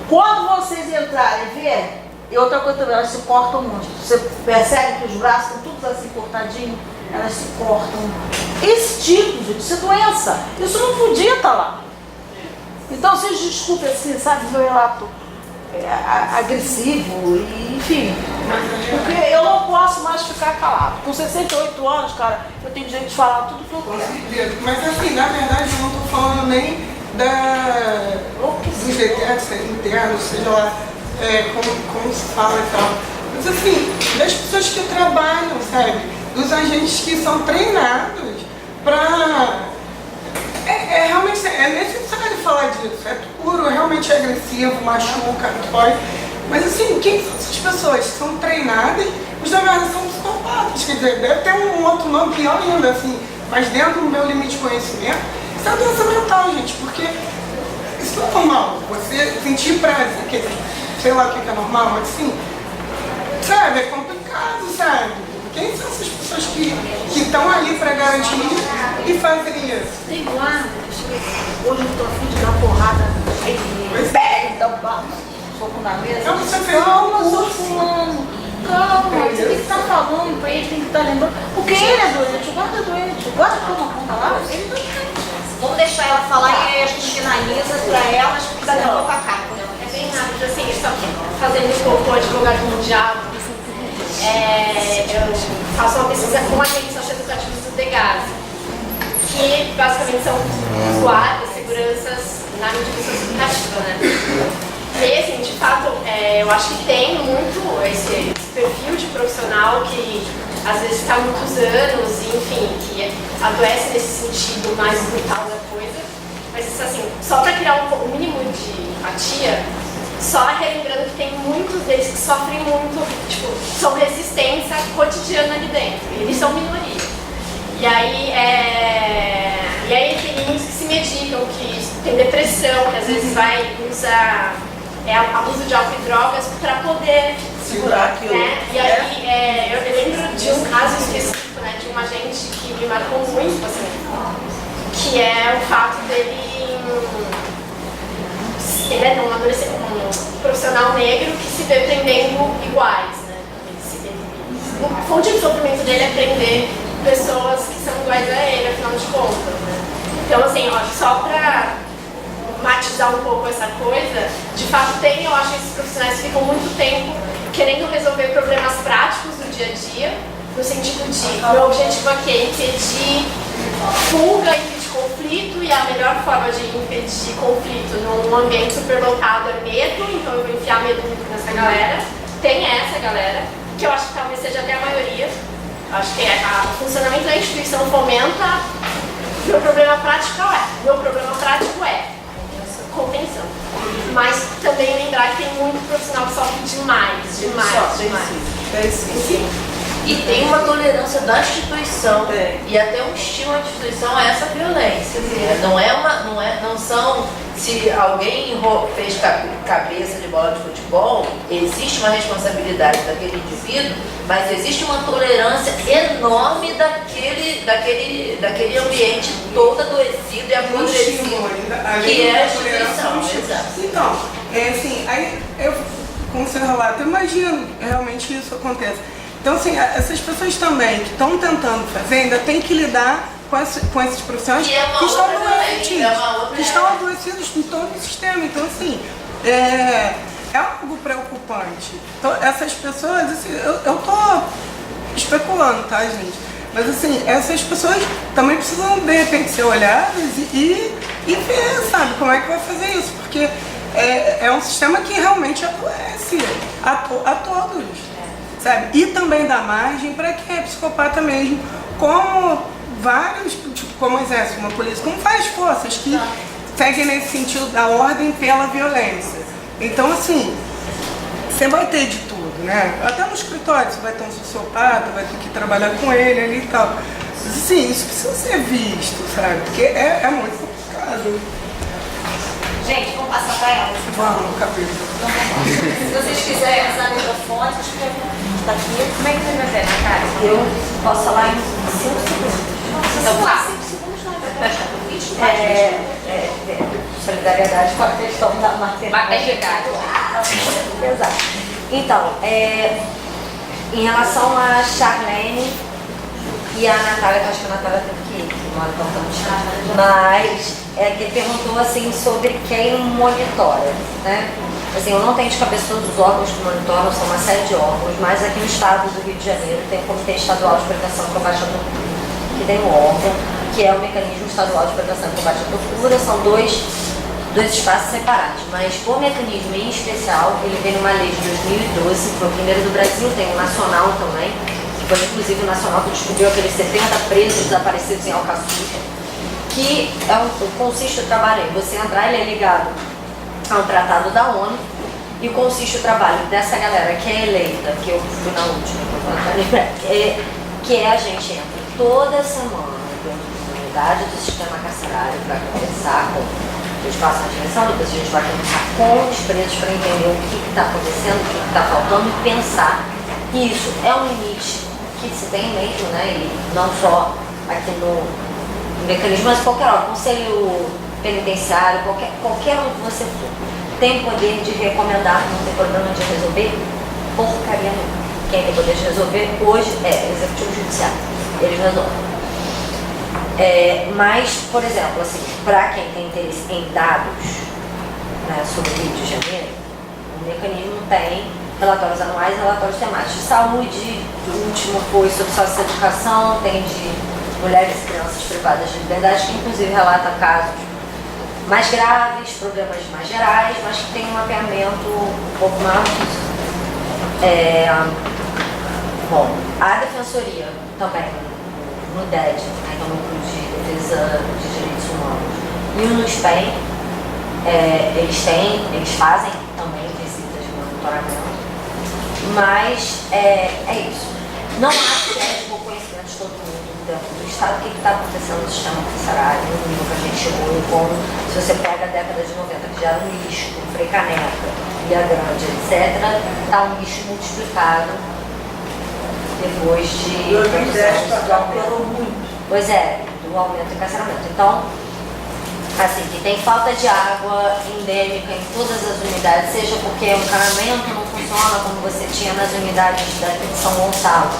Quando vocês entrarem e ver, e outra coisa também, elas se cortam muito. Você percebe que os braços estão todos assim cortadinhos, elas se cortam. Esse tipo, gente, isso é doença. Isso não podia estar lá. Então vocês desculpem assim, sabe, meu relato agressivo, e, enfim. Porque eu não posso mais ficar calado. Com 68 anos, cara, eu tenho direito de falar tudo que eu quero. Mas assim, na verdade, eu não estou falando nem dos detentos internos, seja lá como se fala e tal. Mas assim, das pessoas que trabalham, sabe? dos agentes que são treinados para... Realmente é necessário falar disso. É duro, realmente é agressivo, machuca, dói. Mas assim, quem são essas pessoas? São treinadas, mas na verdade são psicopatas. Quer dizer, deve ter um outro nome pior ainda, assim. Mas dentro do meu limite de conhecimento, isso é doença mental, gente, porque isso não é normal. Você sentir prazer, quer dizer, sei lá o que é normal, mas assim, sabe, é complicado, sabe? Quem são essas pessoas que estão ali para garantir e fazem isso? Tem guarda, hoje eu tô afim de dar porrada aí, dar um soco na mesa. Não, você fez Calma, um sou curso. fulano. Calma, você tem que estar falando pra ele, tem que estar lembrando. Porque ele é doente, o guarda é doente. O guarda toma conta lá, ele não tem. Vamos deixar ela falar e aí a gente finaliza pra elas, porque daqui a pouco acaba. É bem rápido, assim, só que fazendo um pouco o advogado mundial, eu faço uma pesquisa com agentes socioeducativos do DEGASE, que basicamente são guardas, seguranças na mídia socioeducativa, né? E assim, de fato, eu acho que tem muito esse perfil de profissional que às vezes está há muitos anos, e, enfim, que adoece nesse sentido mais brutal da coisa. Mas assim, só para criar um mínimo de empatia, só relembrando que tem muitos deles que sofrem muito, tipo, são resistência cotidiana ali dentro. Eles são minoria. E aí tem muitos que se medicam, que tem depressão, que às vezes vai usar abuso de álcool e drogas para poder segurar aquilo. Né? E aí eu lembro de um caso específico, né, de um agente que me marcou muito, assim, que é o fato dele. Ele é um profissional negro que se vê prendendo iguais, né? A fonte de sofrimento dele é prender pessoas que são iguais a ele, afinal de contas, né? Então, assim, eu acho que só pra matizar um pouco essa coisa, de fato eu acho que esses profissionais ficam muito tempo querendo resolver problemas práticos do dia a dia, no sentido de, meu objetivo aqui é impedir fuga, impedir conflito, e a melhor forma de impedir conflito num ambiente superlotado é medo, então eu vou enfiar medo nessa galera. Tem essa galera, que eu acho que talvez seja até a maioria. Eu acho que o funcionamento da instituição fomenta. Meu problema prático é contenção. Mas também lembrar que tem muito profissional que sofre demais. Enfim. E tem uma tolerância da instituição e até um estímulo à instituição a essa violência. Não são, se alguém fez cabeça de bola de futebol, existe uma responsabilidade daquele indivíduo, mas existe uma tolerância enorme daquele ambiente todo adoecido e apodrecido, que é a instituição. Exato. Então, assim, aí com o seu relato, eu imagino realmente isso acontece. Então, assim, essas pessoas também que estão tentando fazer, ainda tem que lidar com esses profissionais que estão doentes, que estão adoecidos em todo o sistema. Então, assim, é algo preocupante. Então, essas pessoas, assim, eu tô especulando, tá, gente? Mas, assim, essas pessoas também precisam, de repente, ser olhadas e ver, sabe, como é que vai fazer isso. Porque é um sistema que realmente adoece a todos. Sabe? E também dá margem para quem é psicopata mesmo, como vários, tipo, como o exército, uma polícia, como várias forças que seguem nesse sentido da ordem pela violência. Então, assim, você vai ter de tudo, né? Até no escritório você vai ter um sociopata, vai ter que trabalhar com ele ali e tal. Mas, assim, isso precisa ser visto, sabe? Porque é muito complicado. Gente, vamos passar para elas. Vamos, capítulo. Se vocês quiserem usar microfone, acho que está aqui. Como é que você vai ver na cara? Eu posso falar em 5 segundos. Então tá. 5 segundos não é solidariedade com a questão da Maternidade. Exato. Então, em relação a Charlene e a Natália, que eu acho que a Natália teve que ir, que mora tão mas que perguntou assim sobre quem monitora, né? Assim, eu não tenho de cabeça todos os órgãos que monitoram, são uma série de órgãos, mas aqui no estado do Rio de Janeiro tem o Comitê Estadual de Prevenção e Combate à Tortura, que tem um órgão, que é o Mecanismo Estadual de Prevenção e Combate à Tortura, são dois espaços separados, mas o mecanismo em especial, ele vem numa lei de 2012, foi o primeiro do Brasil, tem um nacional também, foi inclusive o nacional que descobriu aqueles 70 presos desaparecidos em Alcaçuz, que consiste o trabalho em você entrar, ele é ligado a um tratado da ONU, e consiste o trabalho dessa galera que é eleita, que eu fui na última, que é a gente entra toda semana dentro da unidade do sistema carcerário para conversar com, eles passam a direção, depois a gente vai conversar com os presos para entender o que está acontecendo, o que está faltando e pensar que isso é um limite que se tem mesmo, né, e não só aqui no mecanismo, mas qualquer hora, conselho penitenciário, qualquer um que você for, tem poder de recomendar, não tem problema de resolver porcaria nenhuma. Quem tem poder de resolver hoje é o Executivo Judiciário, eles resolvem. Mas, por exemplo, assim, para quem tem interesse em dados, né, sobre o Rio de Janeiro, o mecanismo tem relatórios anuais e relatórios temáticos de saúde, o último foi sobre socioeducação, tem de mulheres e crianças privadas de liberdade, que inclusive relata casos mais graves, problemas mais gerais, mas que tem um mapeamento um pouco mais. Bom, a Defensoria também, no DED, né, que é o Núcleo de Defesa de Direitos Humanos, e o NUSPEN, eles fazem também visitas de monitoramento, mas é isso. Não acho que é de bom conhecimento de todo mundo dentro do Estado o que está acontecendo no sistema carcerário, no nível que a gente chegou, e como, se você pega a década de 90, que já era um lixo, com Frei Caneca, Ilha Grande, etc., está um lixo multiplicado depois de... 2010 para cá piorou muito. Pois é, do aumento do encarceramento. Então, assim, que tem falta de água endêmica em todas as unidades, seja porque o encanamento não funciona como você tinha nas unidades daqui de São Gonçalo,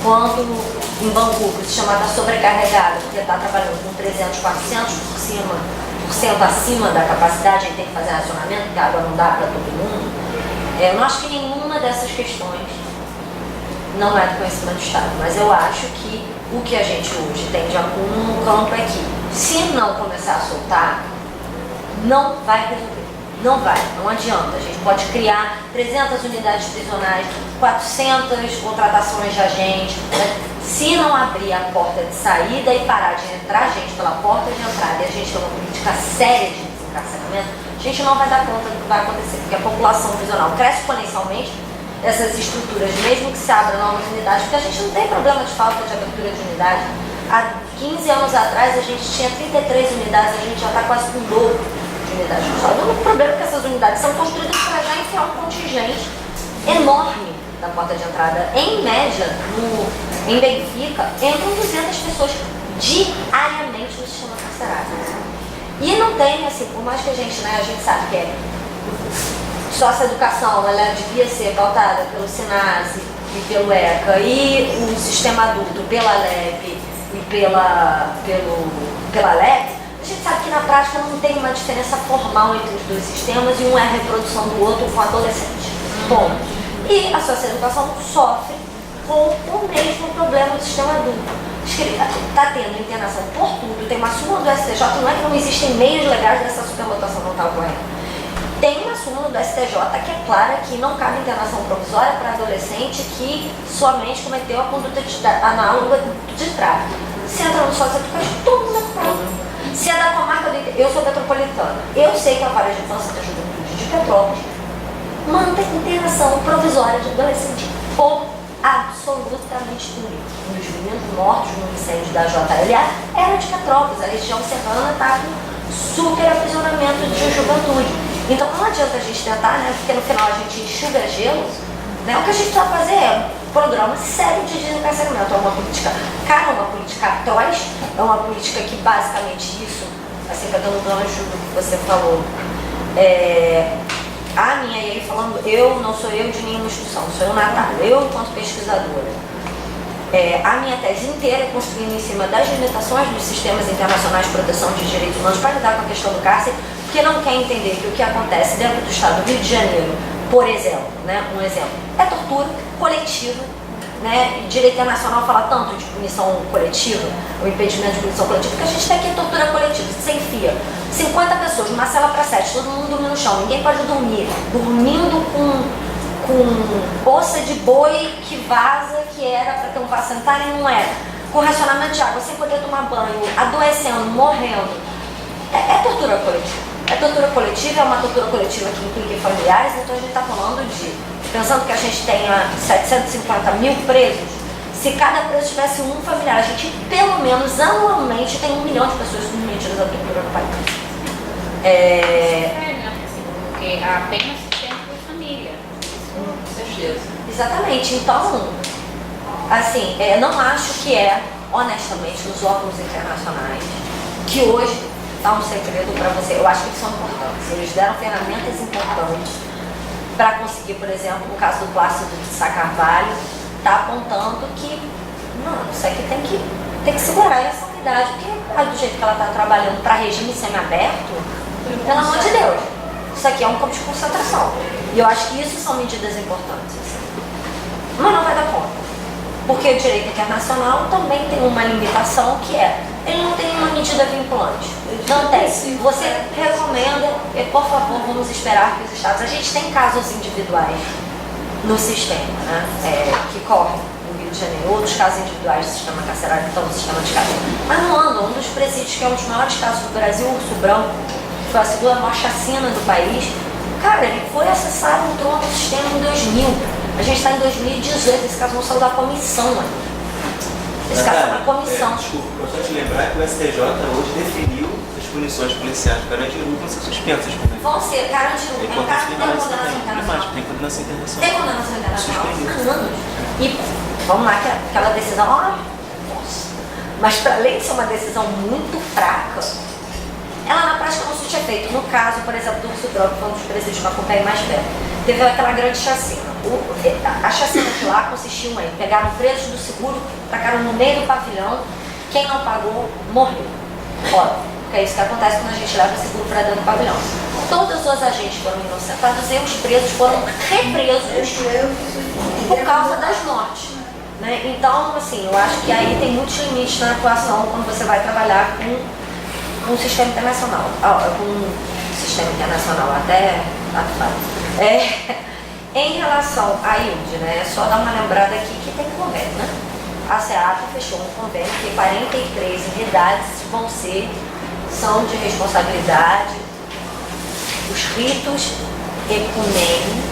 quanto em Bangu, que se chama da sobrecarregada, porque está trabalhando com 300, 400% acima da capacidade, a gente tem que fazer racionamento, porque a água não dá para todo mundo. Eu não acho que nenhuma dessas questões não é do conhecimento do Estado, mas eu acho que o que a gente hoje tem de acúmulo no campo é que, se não começar a soltar, não vai resolver. Não vai, não adianta. A gente pode criar 300 unidades prisionais, 400 contratações de agentes. Se não abrir a porta de saída e parar de entrar gente pela porta de entrada e a gente ter uma política séria de desencarceramento, a gente não vai dar conta do que vai acontecer, porque a população prisional cresce exponencialmente, essas estruturas, mesmo que se abram novas unidades, porque a gente não tem problema de falta de abertura de unidade. Há 15 anos atrás a gente tinha 33 unidades, a gente já está quase com o dobro de unidades. O único problema é que essas unidades são construídas para já enfiar um contingente enorme da porta de entrada. Em média, em Benfica, entram 200 pessoas diariamente no sistema carcerário. E não tem, assim, por mais que a gente sabe que é socioeducação, ela devia ser pautada pelo SENASE e pelo ECA, e o sistema adulto pela LEP e pela LEP, a gente sabe que na prática não tem uma diferença formal entre os dois sistemas e um é a reprodução do outro com adolescente. Bom, e a socioeducação sofre com o mesmo problema do sistema adulto. Está tendo internação por tudo, tem uma súmula do STJ, não é que não existem meios legais dessa superlotação não estar ocorrendo. Tem uma súmula do STJ que é clara que não cabe internação provisória para adolescente que somente cometeu a conduta análoga de tráfico. Se entra no socioeducativo, todo mundo é culpado. Se é da comarca do interior, eu sou metropolitana, eu sei que a Vara de Infância da Juventude de Petrópolis mantém internação provisória de adolescente por absolutamente tudo. Um dos meninos mortos no incêndio da JLA era de Petrópolis, a região serrana está com super aprisionamento de juventude. Então não adianta a gente tentar, né, porque no final a gente enxuga gelo, né, o que a gente precisa fazer é um programa sério de desencarceramento, é uma política cara, uma política atroz, é uma política que basicamente isso, assim, pegando o gancho do que você falou, a minha, e aí falando, eu não sou eu de nenhuma instituição, sou eu Natália, eu enquanto pesquisadora. A minha tese inteira é construindo em cima das limitações dos sistemas internacionais de proteção de direitos humanos para lidar com a questão do cárcere, porque não quer entender que o que acontece dentro do estado do Rio de Janeiro, por exemplo, né, um exemplo, é tortura coletiva, né, e direito internacional fala tanto de punição coletiva, o impedimento de punição coletiva, que a gente tem aqui tortura coletiva, você enfia 50 pessoas numa cela para 7, todo mundo dorme no chão, ninguém pode dormir, dormindo com com ossa de boi que vaza, que era para ter um vaso sanitário e não era, com racionamento de água, sem poder tomar banho, adoecendo, morrendo. É tortura coletiva. É tortura coletiva, é uma tortura coletiva que implica familiares, então a gente está falando de, pensando que a gente tenha 750 mil presos, se cada preso tivesse um familiar, a gente pelo menos anualmente tem 1 milhão de pessoas submetidas à tortura no país. Porque a pena se tem por família. Com certeza. Exatamente. Então, assim, não acho que honestamente, nos órgãos internacionais, que hoje dá um segredo para você. Eu acho que eles são importantes. Eles deram ferramentas importantes para conseguir, por exemplo, no caso do Plácido de Sá Carvalho, tá apontando que, não, isso aqui tem que segurar essa unidade, porque do jeito que ela está trabalhando para regime semiaberto, pelo amor de Deus, isso aqui é um campo de concentração. E eu acho que isso são medidas importantes. Mas não vai dar conta. Porque o direito internacional também tem uma limitação que ele não tem uma medida vinculante. Não tem. Você recomenda, por favor, vamos esperar que os Estados... A gente tem casos individuais no sistema, né? Que correm no Rio de Janeiro. Outros casos individuais do sistema carcerário que estão no sistema de cadeia. Mas não andam. Um dos presídios que é um dos maiores casos do Brasil, o Urso Branco, que foi a segunda maior chacina do país. Cara, ele foi acessado, entrou no sistema em 2000. A gente está em 2018, esse caso não saiu da comissão ainda. Esse caso está na comissão. Desculpa, importante lembrar que o STJ hoje definiu as punições policiais para Carandiru vão ser suspensas. Vão ser, Carandiru. É importante lembrar isso também. Tem condenação internacional. Tem condenação internacional há anos. E vamos lá, que aquela decisão, nossa. Mas para além de ser uma decisão muito fraca, ela na prática não surte efeito. No caso, por exemplo, do Urso Branco, que foi um dos presídios que eu acompanhei mais perto, teve aquela grande chacina. A chacina de lá consistiu em pegaram presos do seguro, tacaram no meio do pavilhão, quem não pagou morreu. Óbvio, porque é isso que acontece quando a gente leva o seguro para dentro do pavilhão. Todos os agentes foram inocentados e os presos foram represos por causa das mortes. Né? Então, assim, eu acho que aí tem muitos limites na atuação quando você vai trabalhar com um sistema internacional. Com um sistema internacional, até em relação à IUD, né, só dar uma lembrada aqui que tem convênio, né? A SEAP fechou um convênio que 43 unidades são de responsabilidade. Os ritos ecumênicos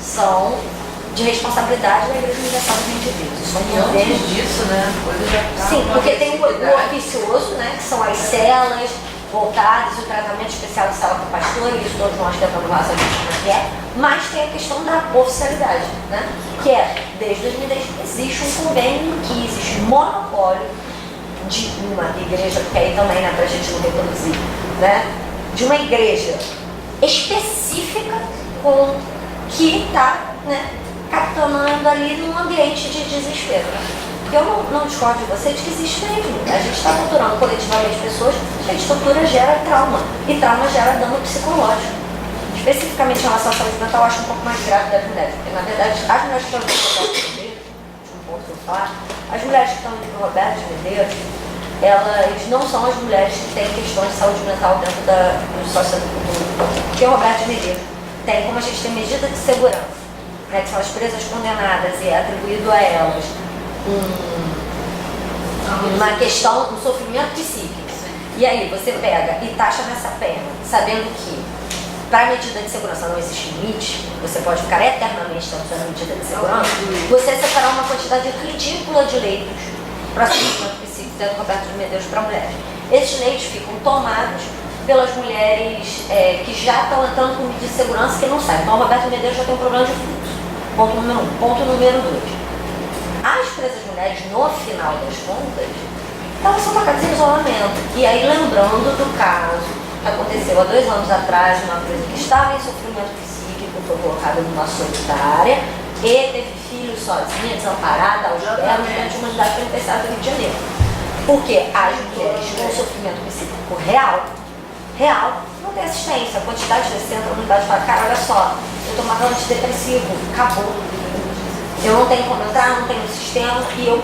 são de responsabilidade da Igreja Universal dos Indivíduos. São convênios disso, né? Sim, porque tem o oficioso, né, que são as celas voltadas, o tratamento especial de cela para pastor, e isso todos nós tentamos lá saber como é, mas tem a questão da oficialidade, né? Que desde 2010 existe um convênio que existe monopólio de uma igreja, porque aí também, né, para a gente não reproduzir, né? De uma igreja específica que está, né, capitulando ali num ambiente de desespero. Porque eu não discordo de você de que existe mesmo. A gente está torturando coletivamente pessoas, gente, tortura gera trauma. E trauma gera dano psicológico. Especificamente em relação à saúde mental, eu acho um pouco mais grave das mulheres. Porque, na verdade, as mulheres que estão no Roberto de Medeiros, as mulheres que estão no Roberto de Medeiros, elas não são as mulheres que têm questões de saúde mental dentro do sociocultura. Porque o Roberto de Medeiros tem, como a gente tem medida de segurança, né, que são as presas condenadas e é atribuído a elas uma questão, um sofrimento psíquico. E aí você pega e taxa nessa pena, sabendo que para a medida de segurança não existe limite, você pode ficar eternamente dentro da medida de segurança, você separar uma quantidade ridícula de leitos para sofrimento psíquico dentro do Roberto de Medeiros para mulheres. Esses leitos ficam tomados pelas mulheres que já estão entrando com medida de segurança que não saem. Então o Roberto de Medeiros já tem um problema de fluxo. Ponto número 1. Ponto número 2. As presas mulheres, no final das contas, elas são tocadas em isolamento. E aí, lembrando do caso que aconteceu há 2 anos atrás, uma presa que estava em sofrimento psíquico, foi colocada numa solitária e teve filhos sozinha, desamparada, aos berros, dentro de uma unidade penitenciária do Rio de Janeiro. Porque as mulheres com sofrimento psíquico real, não tem assistência. A quantidade de centro, a unidade fala, cara, olha só, eu tomava antidepressivo, acabou. Eu não tenho como entrar, não tenho sistema e eu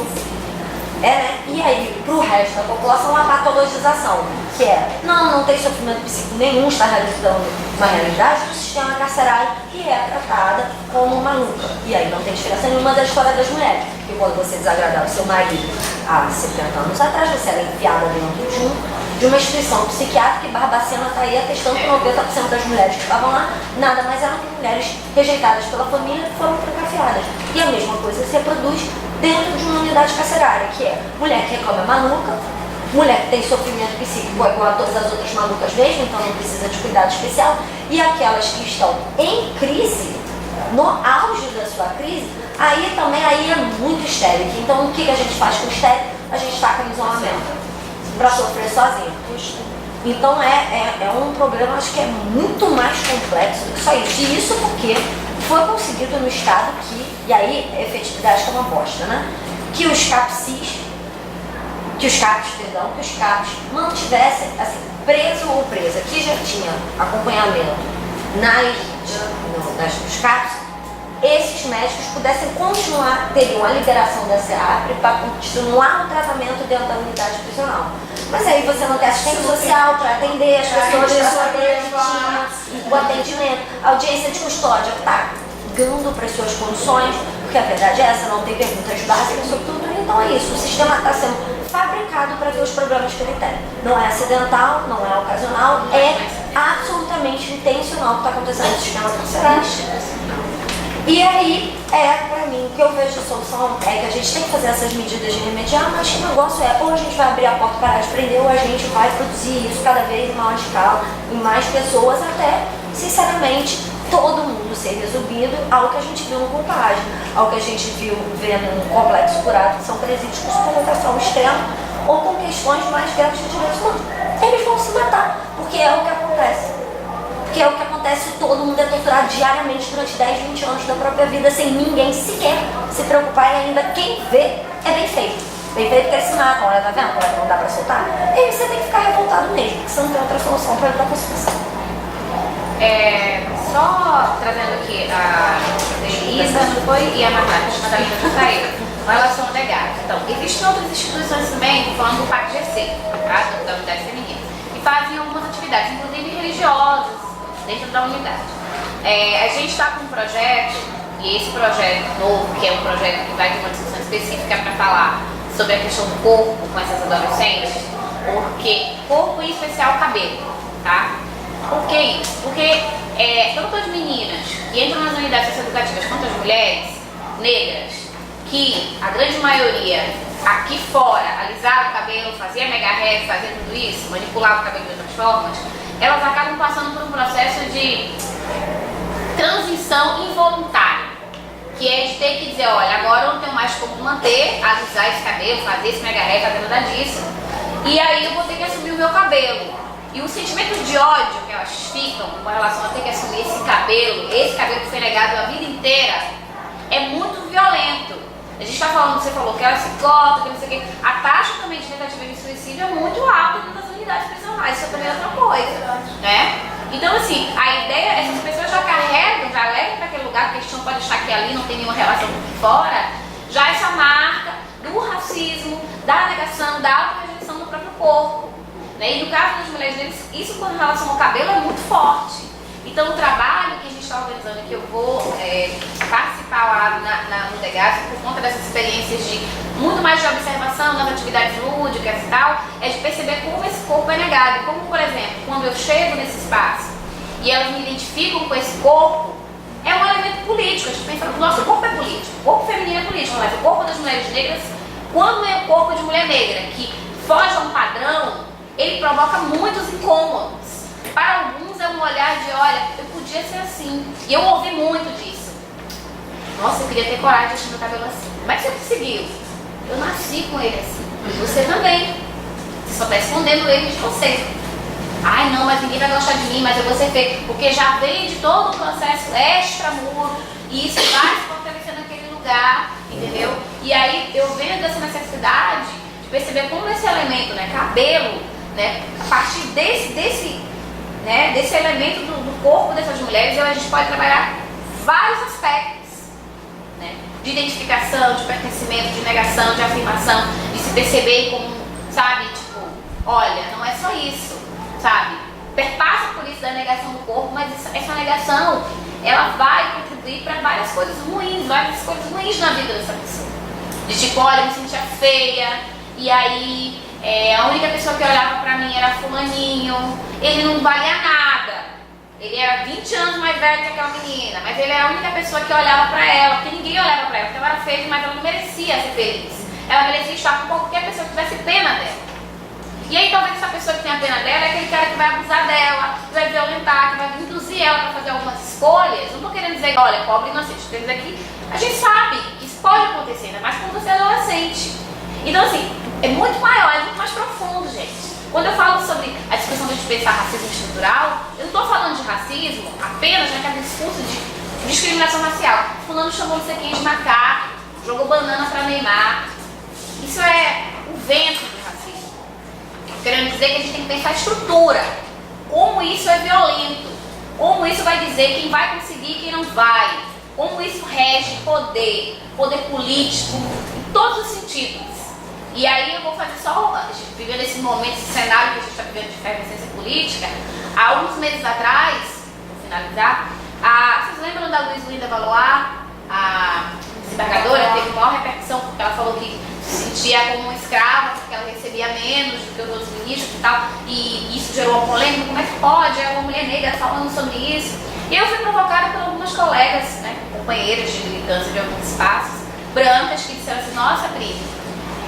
né? E aí, pro resto da população, a patologização, que é, não tem sofrimento psíquico nenhum, está realizando uma realidade do sistema carcerário que é tratada como maluca. E aí não tem diferença nenhuma da história das mulheres. Porque quando você desagradava o seu marido há 70 anos atrás, você era enfiada dentro de uma instituição psiquiátrica, e Barbacena está aí atestando que 90% das mulheres que estavam lá nada mais eram que mulheres rejeitadas pela família que foram trancafiadas. E a mesma coisa se reproduz dentro de uma unidade carcerária, que é mulher que reclama maluca, mulher que tem sofrimento psíquico igual a todas as outras malucas mesmo, então não precisa de cuidado especial, e aquelas que estão em crise, no auge da sua crise, aí é muito histérica. Então o que a gente faz com o histérico? A gente taca no isolamento para sofrer sozinho. Então é um problema, acho que é muito mais complexo do que só isso. E isso porque foi conseguido no Estado e aí a efetividade que é uma bosta, né? Que os CAPs mantivessem, assim, preso ou presa que já tinha acompanhamento nos CAPs, esses médicos pudessem continuar, teriam a liberação da CEAPRE para continuar o tratamento dentro da unidade prisional. Mas aí você não tem assistente social para atender as pessoas, para saber o atendimento, a audiência de custódia que está dando para as suas condições, porque a verdade é essa, não tem perguntas básicas sobre tudo. Então é isso, o sistema está sendo fabricado para ter os problemas que ele tem. Não é acidental, não é ocasional, é absolutamente intencional o que está acontecendo no sistema carcerário. E aí, pra mim, o que eu vejo de solução é que a gente tem que fazer essas medidas de remediar, mas o negócio é, ou a gente vai abrir a porta para parar de prender, ou a gente vai produzir isso cada vez em maior escala, em mais pessoas, até, sinceramente, todo mundo ser resumido ao que a gente viu no Contagem, ao que a gente viu vendo no Complexo Curado, que são presídios com suplementação extrema, ou com questões mais graves de direitos humanos. Eles vão se matar, porque é o que acontece. Porque é o que acontece, todo mundo é torturado diariamente durante 10, 20 anos da própria vida, sem ninguém sequer se preocupar, e ainda quem vê é bem feito. Bem feito que eles se matam, olha, tá vendo? Olha, não dá pra soltar. E aí você tem que ficar revoltado mesmo, porque você não tem outra solução pra entrar com a situação. Só trazendo aqui a Elisa, não foi? E a Natália já saiu. Com relação ao legado. Então, existem outras instituições também, estou falando do PAC GC, tá? Da Unidade Feminina, que fazem algumas atividades, inclusive religiosas, dentro da unidade. A gente está com um projeto, e esse projeto novo, que é um projeto que vai ter uma discussão específica para falar sobre a questão do corpo com essas adolescentes, porque corpo em especial cabelo, tá? Por que isso? Porque tanto as meninas que entram nas unidades socioeducativas quanto as mulheres negras, que a grande maioria aqui fora alisava o cabelo, fazia mega hair, fazia tudo isso, manipulava o cabelo de outras formas, elas acabam passando por um processo de transição involuntária, que é de ter que dizer, olha, agora eu não tenho mais como manter, alisar esse cabelo, fazer esse mega hair, fazer nada disso, e aí eu vou ter que assumir o meu cabelo. E o sentimento de ódio que elas ficam com relação a ter que assumir esse cabelo que foi negado a vida inteira, é muito violento. A gente está falando, você falou que ela se corta, que não sei o quê. A taxa também de tentativa de suicídio é muito alta dentro das unidades prisionais, isso também é outra coisa, né? Então, assim, a ideia, essas pessoas já carregam, já levam para aquele lugar, porque a gente não pode achar que ali não tem nenhuma relação com aqui fora, já essa marca do racismo, da negação, da auto-rejeição do próprio corpo. Né? E no caso das mulheres negras, isso com relação ao cabelo é muito forte. Então o trabalho que a gente está organizando, que eu vou participar lá no DEGAS, por conta dessas experiências de muito mais de observação nas atividades lúdicas e tal, é de perceber como esse corpo é negado. Como, por exemplo, quando eu chego nesse espaço e elas me identificam com esse corpo, é um elemento político. A gente pensa, nosso corpo é político, o corpo feminino é político, mas o corpo das mulheres negras, quando é o corpo de mulher negra, que foge a um padrão, ele provoca muitos incômodos. Para alguns é um olhar de, olha, eu podia ser assim. E eu ouvi muito disso. Nossa, eu queria ter coragem de achar meu cabelo assim. Como é que você conseguiu? Eu nasci com ele assim. Você também. Você só está escondendo ele de você. Ai não, mas ninguém vai gostar de mim, mas eu vou ser feio. Porque já vem de todo o processo extramuro. E isso vai se fortalecer naquele lugar, entendeu? E aí eu vendo essa necessidade de perceber como esse elemento, né, cabelo, né, a partir desse elemento do corpo dessas mulheres, a gente pode trabalhar vários aspectos, né? de identificação, de pertencimento, de negação, de afirmação, de se perceber como, sabe, tipo, olha, não é só isso, sabe? Perpassa por isso da negação do corpo, mas essa negação, ela vai contribuir para várias coisas ruins na vida dessa pessoa. De tipo, olha, eu me sentia feia, e aí a única pessoa que olhava pra mim era fulaninho, ele não valia nada. Ele era 20 anos mais velho que aquela menina, mas ele era a única pessoa que olhava pra ela, porque ninguém olhava pra ela, porque ela era feia, mas ela não merecia ser feliz. Ela merecia estar com qualquer pessoa que tivesse pena dela. E aí talvez essa pessoa que tenha pena dela é aquele cara que vai abusar dela, que vai violentar, que vai induzir ela para fazer algumas escolhas. Não estou querendo dizer, olha, pobre inocente, estou querendo dizer que a gente sabe que isso pode acontecer, ainda mais quando você é adolescente. Então assim, é muito maior, é muito mais profundo, gente. Quando eu falo sobre a discussão de pensar racismo estrutural, eu não estou falando de racismo apenas naquele discurso de discriminação racial. Fulano chamou não sei quem de macaco, jogou banana para Neymar. Isso é o vento do racismo. Querendo dizer que a gente tem que pensar a estrutura. Como isso é violento. Como isso vai dizer quem vai conseguir e quem não vai. Como isso rege poder. Poder político, em todos os sentidos. E aí eu vou fazer só, vivendo esse momento, esse cenário que a gente está vivendo de efervescência política. Há alguns meses atrás, vou finalizar, vocês lembram da Luiz Linda Valois, a desembargadora, teve maior repercussão porque ela falou que se sentia como uma escrava, porque ela recebia menos do que os outros ministros e tal, e isso gerou uma polêmica, como é que pode, é uma mulher negra falando sobre isso. E eu fui provocada por algumas colegas, né, companheiras de militância de alguns espaços, brancas, que disseram assim, nossa, prima,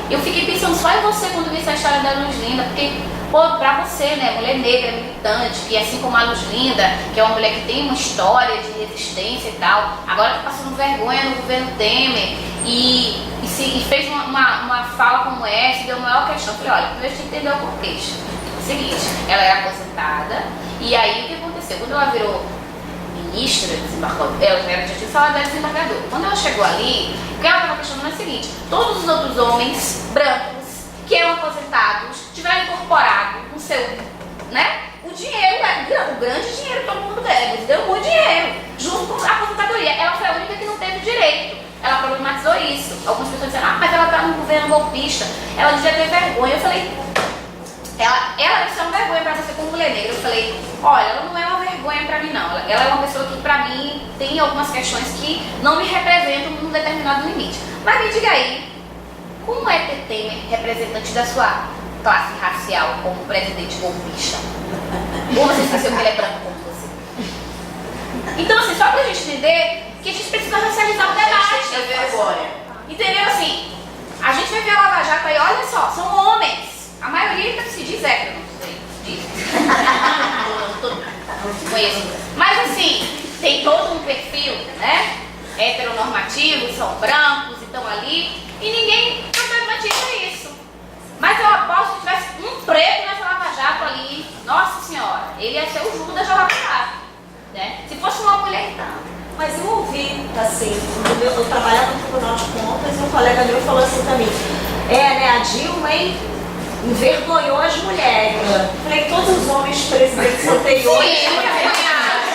eu fiquei pensando só em você quando vi essa história da Luz Linda, porque, pô, pra você, né, mulher negra, militante, que assim como a Luz Linda, que é uma mulher que tem uma história de resistência e tal, agora tá passando vergonha no governo Temer, e fez uma fala como essa, deu a maior questão. Eu falei, olha, primeiro a gente entendeu o contexto. O seguinte, ela era aposentada, e aí o que aconteceu? Quando ela virou ministra, desembargadora, ela já tinha salário da desembargadora. Quando ela chegou ali, o que ela estava questionando é o seguinte: todos os outros homens brancos que eram aposentados tiveram incorporado no seu, né? O dinheiro, o grande dinheiro que todo mundo ganha, eles deu muito dinheiro, junto com a aposentadoria. Ela foi a única que não teve direito. Ela problematizou isso. Algumas pessoas disseram, mas ela está no governo golpista, ela devia ter vergonha. Eu falei, ela deve ser uma vergonha para você como mulher negra. Eu falei, olha, ela não é uma vergonha para mim não. Ela é uma pessoa que para mim tem algumas questões que não me representam num determinado limite. Mas me diga aí, como é ter Temer representante da sua classe racial como presidente golpista? Ou você esqueceu que ele é branco como você? Então assim, só pra gente entender que a gente precisa racializar o debate. Entendeu? Assim, a gente vai ver a Lava Jato aí, olha só, são homens. A maioria se diz hétero, não sei. Diz. Não conheço. Mas assim, tem todo um perfil, né? Heteronormativo, são brancos, estão ali. E ninguém problematiza isso. Mas eu aposto que tivesse um preto nessa Lava Jato ali, nossa senhora, ele ia ser o Judas da Lava Jato. Né? Se fosse uma mulher, então. Mas eu ouvi, assim, eu trabalhava no Tribunal de Contas e um colega meu falou assim pra mim, né, a Dilma, hein, envergonhou as mulheres. Falei, todos os homens presidentes anteriores foram envergonhados.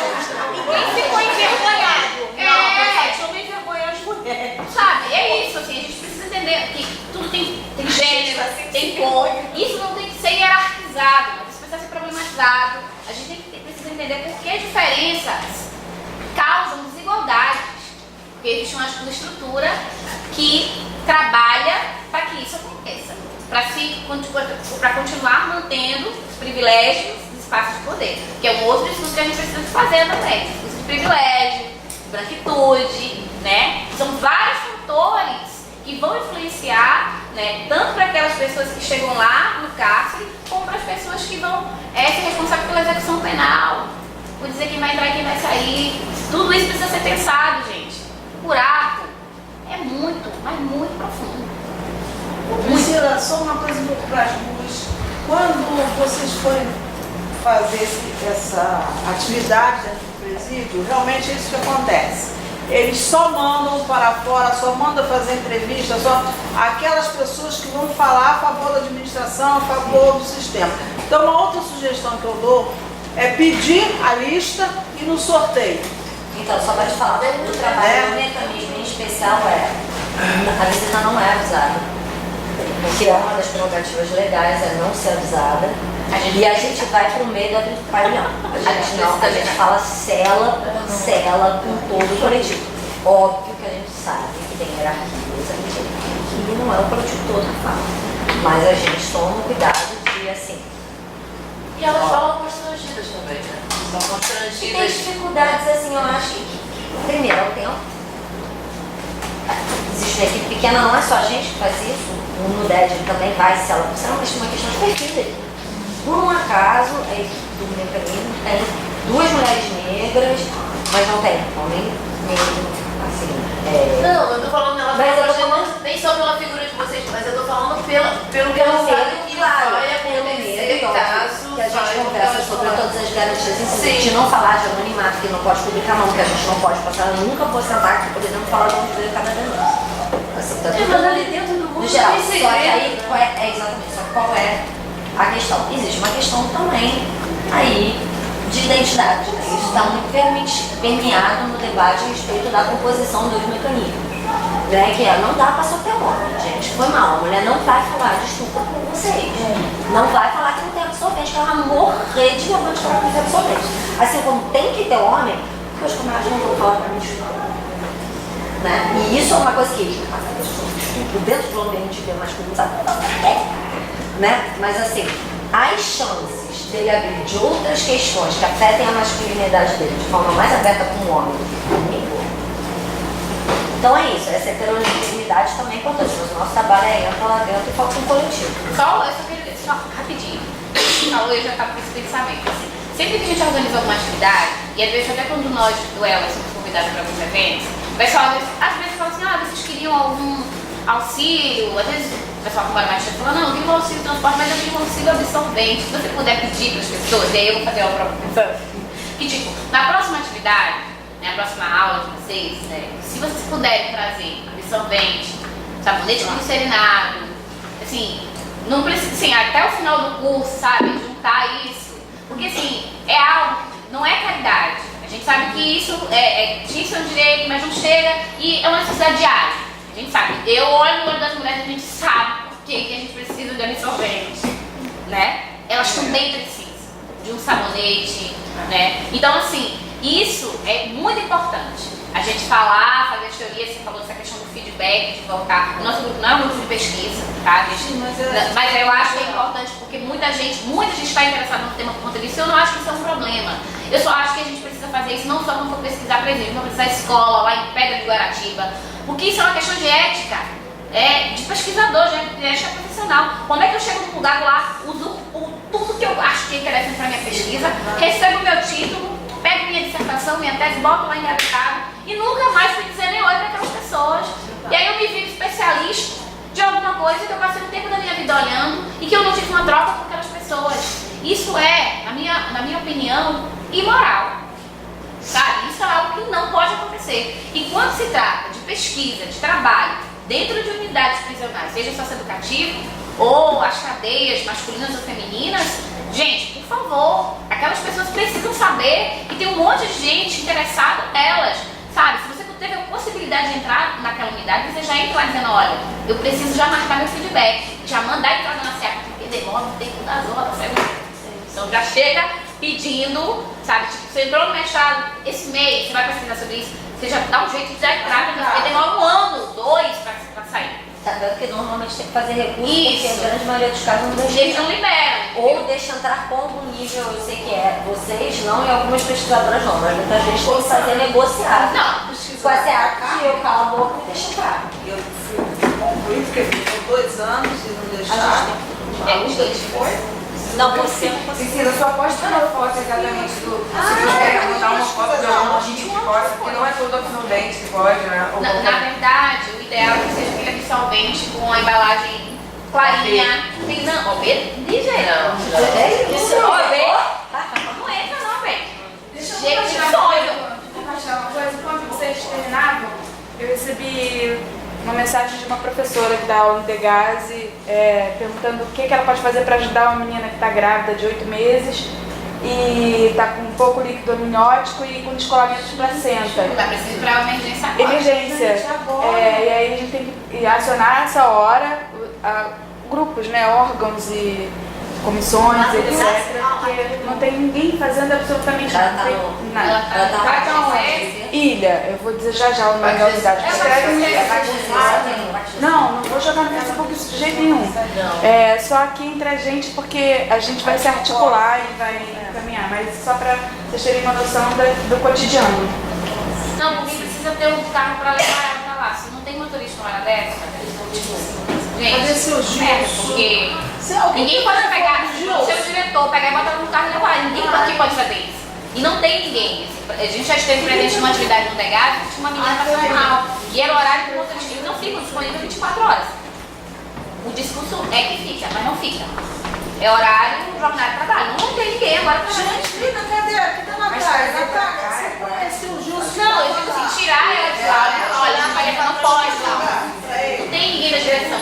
Ninguém ficou envergonhado. Não, a Dilma envergonhou as mulheres. Sabe, é isso, assim, a gente precisa entender que tudo tem gênero, tem cor. Isso não tem que ser hierarquizado, mas isso precisa ser problematizado. A gente precisa entender por que diferenças causam desigualdades, porque existe uma estrutura que trabalha para que isso aconteça, para continuar mantendo os privilégios dos espaços de poder, que é um outro estudo que a gente precisa fazer também, os privilégios, branquitude, né? São vários fatores que vão influenciar, né, tanto para aquelas pessoas que chegam lá no cárcere, como para as pessoas que vão ser responsáveis pela execução penal, por dizer quem vai entrar e quem vai sair. Tudo isso precisa ser pensado, gente. O buraco é muito, mas muito profundo. Priscila, só uma coisa um pouco para as duas. Quando vocês forem fazer essa atividade dentro do presídio, realmente é isso que acontece. Eles só mandam para fora, só mandam fazer entrevista, só aquelas pessoas que vão falar a favor da administração, a favor do sistema. Então, uma outra sugestão que eu dou é pedir a lista e no sorteio. Então, só para te falar, o trabalho, o mecanismo em especial a visita não é avisada. Porque uma das prerrogativas legais é não ser avisada. E a gente vai pro meio do pavilhão. A gente fala cela com todo o coletivo. Óbvio que a gente sabe que tem hierarquias, a gente aqui não é o coletivo todo que fala. Mas a gente toma cuidado de, assim... E elas falam constrangidas também, né? São constrangidas. E tem dificuldades, assim, eu acho que, primeiro, é o tempo. Existe uma equipe pequena, não é só a gente que faz isso. O NUDED também vai, se ela é uma questão de perfil. Por um acaso, a equipe do mecanismo tem 2 mulheres negras, mas não tem homem negro, assim. Não, eu tô falando nela, mas eu tô falando nem só pela figura de vocês, mas eu tô falando pelo que eu sabe que vai acontecer caso que a gente conversa sobre todas as garantias, inclusive de não falar de anonimato, que não pode publicar a mão, que a gente não pode passar. Eu nunca vou sentar aqui, por exemplo, falar de onde veio cada denúncia. Assim, tá tudo mas ali dentro do mundo geral. tem Só segredo. que aí, exatamente, só que qual é a questão? Existe uma questão também aí de identidade. Né? Isso está muito permeado no debate a respeito da composição dos mecanismos. Né? Que não dá para só ter homem, gente. Foi mal. A mulher não vai falar de estupro com vocês. Não vai falar que não tem absorvente, que ela vai morrer de vergonha de falar que não tem absorvente. Assim como tem que ter homem, porque os comadres não vão falar para mim de estupro. Né? E isso é uma coisa que estupro dentro do ambiente masculino, né? Mas assim, as chances dele abrir de outras questões que afetem a masculinidade dele de forma mais aberta com o homem, comigo. Então é isso, essa heterogeneidade também é importante, mas o nosso trabalho é entrar lá dentro e foca no coletivo. Só rapidinho, falou, eu já estava com esse pensamento. Assim, sempre que a gente organiza alguma atividade, e às vezes até quando nós do Elas somos convidados para alguns eventos, o pessoal às vezes fala assim, vocês queriam algum auxílio, às vezes o pessoal que mora mais cedo fala, não, eu queria um auxílio transporte, mas eu queria um auxílio absorvente. Se você puder pedir para as pessoas, e aí eu vou fazer uma prova pensando. Que tipo, na próxima atividade, na próxima aula de vocês, né, se vocês puderem trazer absorvente, sabonete glicerinado, assim, não precisa, assim, até o final do curso, sabe, juntar isso, porque assim, é algo, não é caridade, a gente sabe que isso disso é um direito, mas não chega, e é uma necessidade diária, a gente sabe, eu olho no olho das mulheres e a gente sabe por que a gente precisa de absorvente, né, elas também precisam de um sabonete, né, então assim, isso é muito importante. A gente falar, fazer as teorias, você falou dessa questão do feedback, de voltar. O nosso grupo não é um grupo de pesquisa, tá? Mas eu acho que é importante porque muita gente está interessada no tema por conta disso. Eu não acho que isso é um problema. Eu só acho que a gente precisa fazer isso não só quando for pesquisar, por exemplo, quando precisar escola, lá em Pedra de Guaratiba, porque isso é uma questão de ética, de pesquisador, de ética profissional. Como é que eu chego num lugar lá, uso tudo que eu acho que é interessante para minha pesquisa, recebo meu título, pego minha dissertação, minha tese, boto lá engavetado e nunca mais fui dizer nem oi para aquelas pessoas. E aí eu me viro especialista de alguma coisa que eu passei um tempo da minha vida olhando e que eu não tive uma troca com aquelas pessoas. Isso é, na minha opinião, imoral. Sabe? Isso é algo que não pode acontecer. E quando se trata de pesquisa, de trabalho, dentro de unidades prisionais, seja socioeducativo ou as cadeias masculinas ou femininas, gente, por favor, aquelas pessoas precisam saber e tem um monte de gente interessada nelas, sabe? Se você não teve a possibilidade de entrar naquela unidade, você já entra lá dizendo, olha, eu preciso já marcar meu feedback, já mandar a entrada na SEAP, porque demora um tempo das horas, então já chega pedindo, sabe? Tipo, você entrou no mestrado esse mês, você vai pesquisar sobre isso, você já dá um jeito de dar entrada, porque demora 1 ano, 2 para sair. Tá vendo que normalmente tem que fazer recurso, porque a grande maioria dos casos não deixa. Eles não liberam. Ou deixa entrar com algum nível, eu sei que vocês não e algumas pesquisadoras não, mas muita gente tem que fazer negociar. Não, com a SEAP, eu calo a boca e deixa entrar. Eu fui porque ficou 2 anos e não deixaram. Foi? Não, você não Cristina, eu só posso ter uma foto exatamente do. Se puder mandar uma foto de algum tipo de posta, porque não é todo absorvente que pode, né? Na verdade, o ideal é que seja aquele absorvente com a embalagem clarinha. Tem não, ó, ligeirão. É isso. Ó, não entra não, velho. Deixa eu Gente, compartilhar uma coisa. Quando vocês terminavam, eu recebi uma mensagem de uma professora que dá aula no Degase, perguntando o que ela pode fazer para ajudar uma menina que está grávida de 8 meses e tá com pouco líquido amniótico e com descolamento de placenta. Vai precisar ir pra emergência agora. Emergência. E aí a gente tem que acionar essa hora grupos, né, órgãos e comissões, etc. Porque não tem ninguém fazendo absolutamente nada. Ilha, eu vou dizer já o nome da unidade. Não vou jogar no Facebook isso de jeito nenhum. É só aqui entre a gente, porque a gente vai se articular e vai caminhar, mas só para vocês terem uma noção do cotidiano. Não, porque precisa ter um carro para levar ela pra lá. Se não tem motorista na hora dessa, gente, porque ninguém pode pegar, se o seu diretor pegar e botar ela no carro e levar, ninguém aqui pode fazer isso. E não tem ninguém. A gente já esteve presente numa atividade no Degado, tinha uma menina passando mal. E era o horário que o motorista não fica disponível 24 horas. O discurso é que fica, mas não fica. É horário, jornada de trabalho. Não tem ninguém agora pra Gente, cadê? Aqui tá na casa. Você conhece o Justo? Não, eu digo assim, tirar ela de lá. Olha, não pode, não. Não tem ninguém da direção.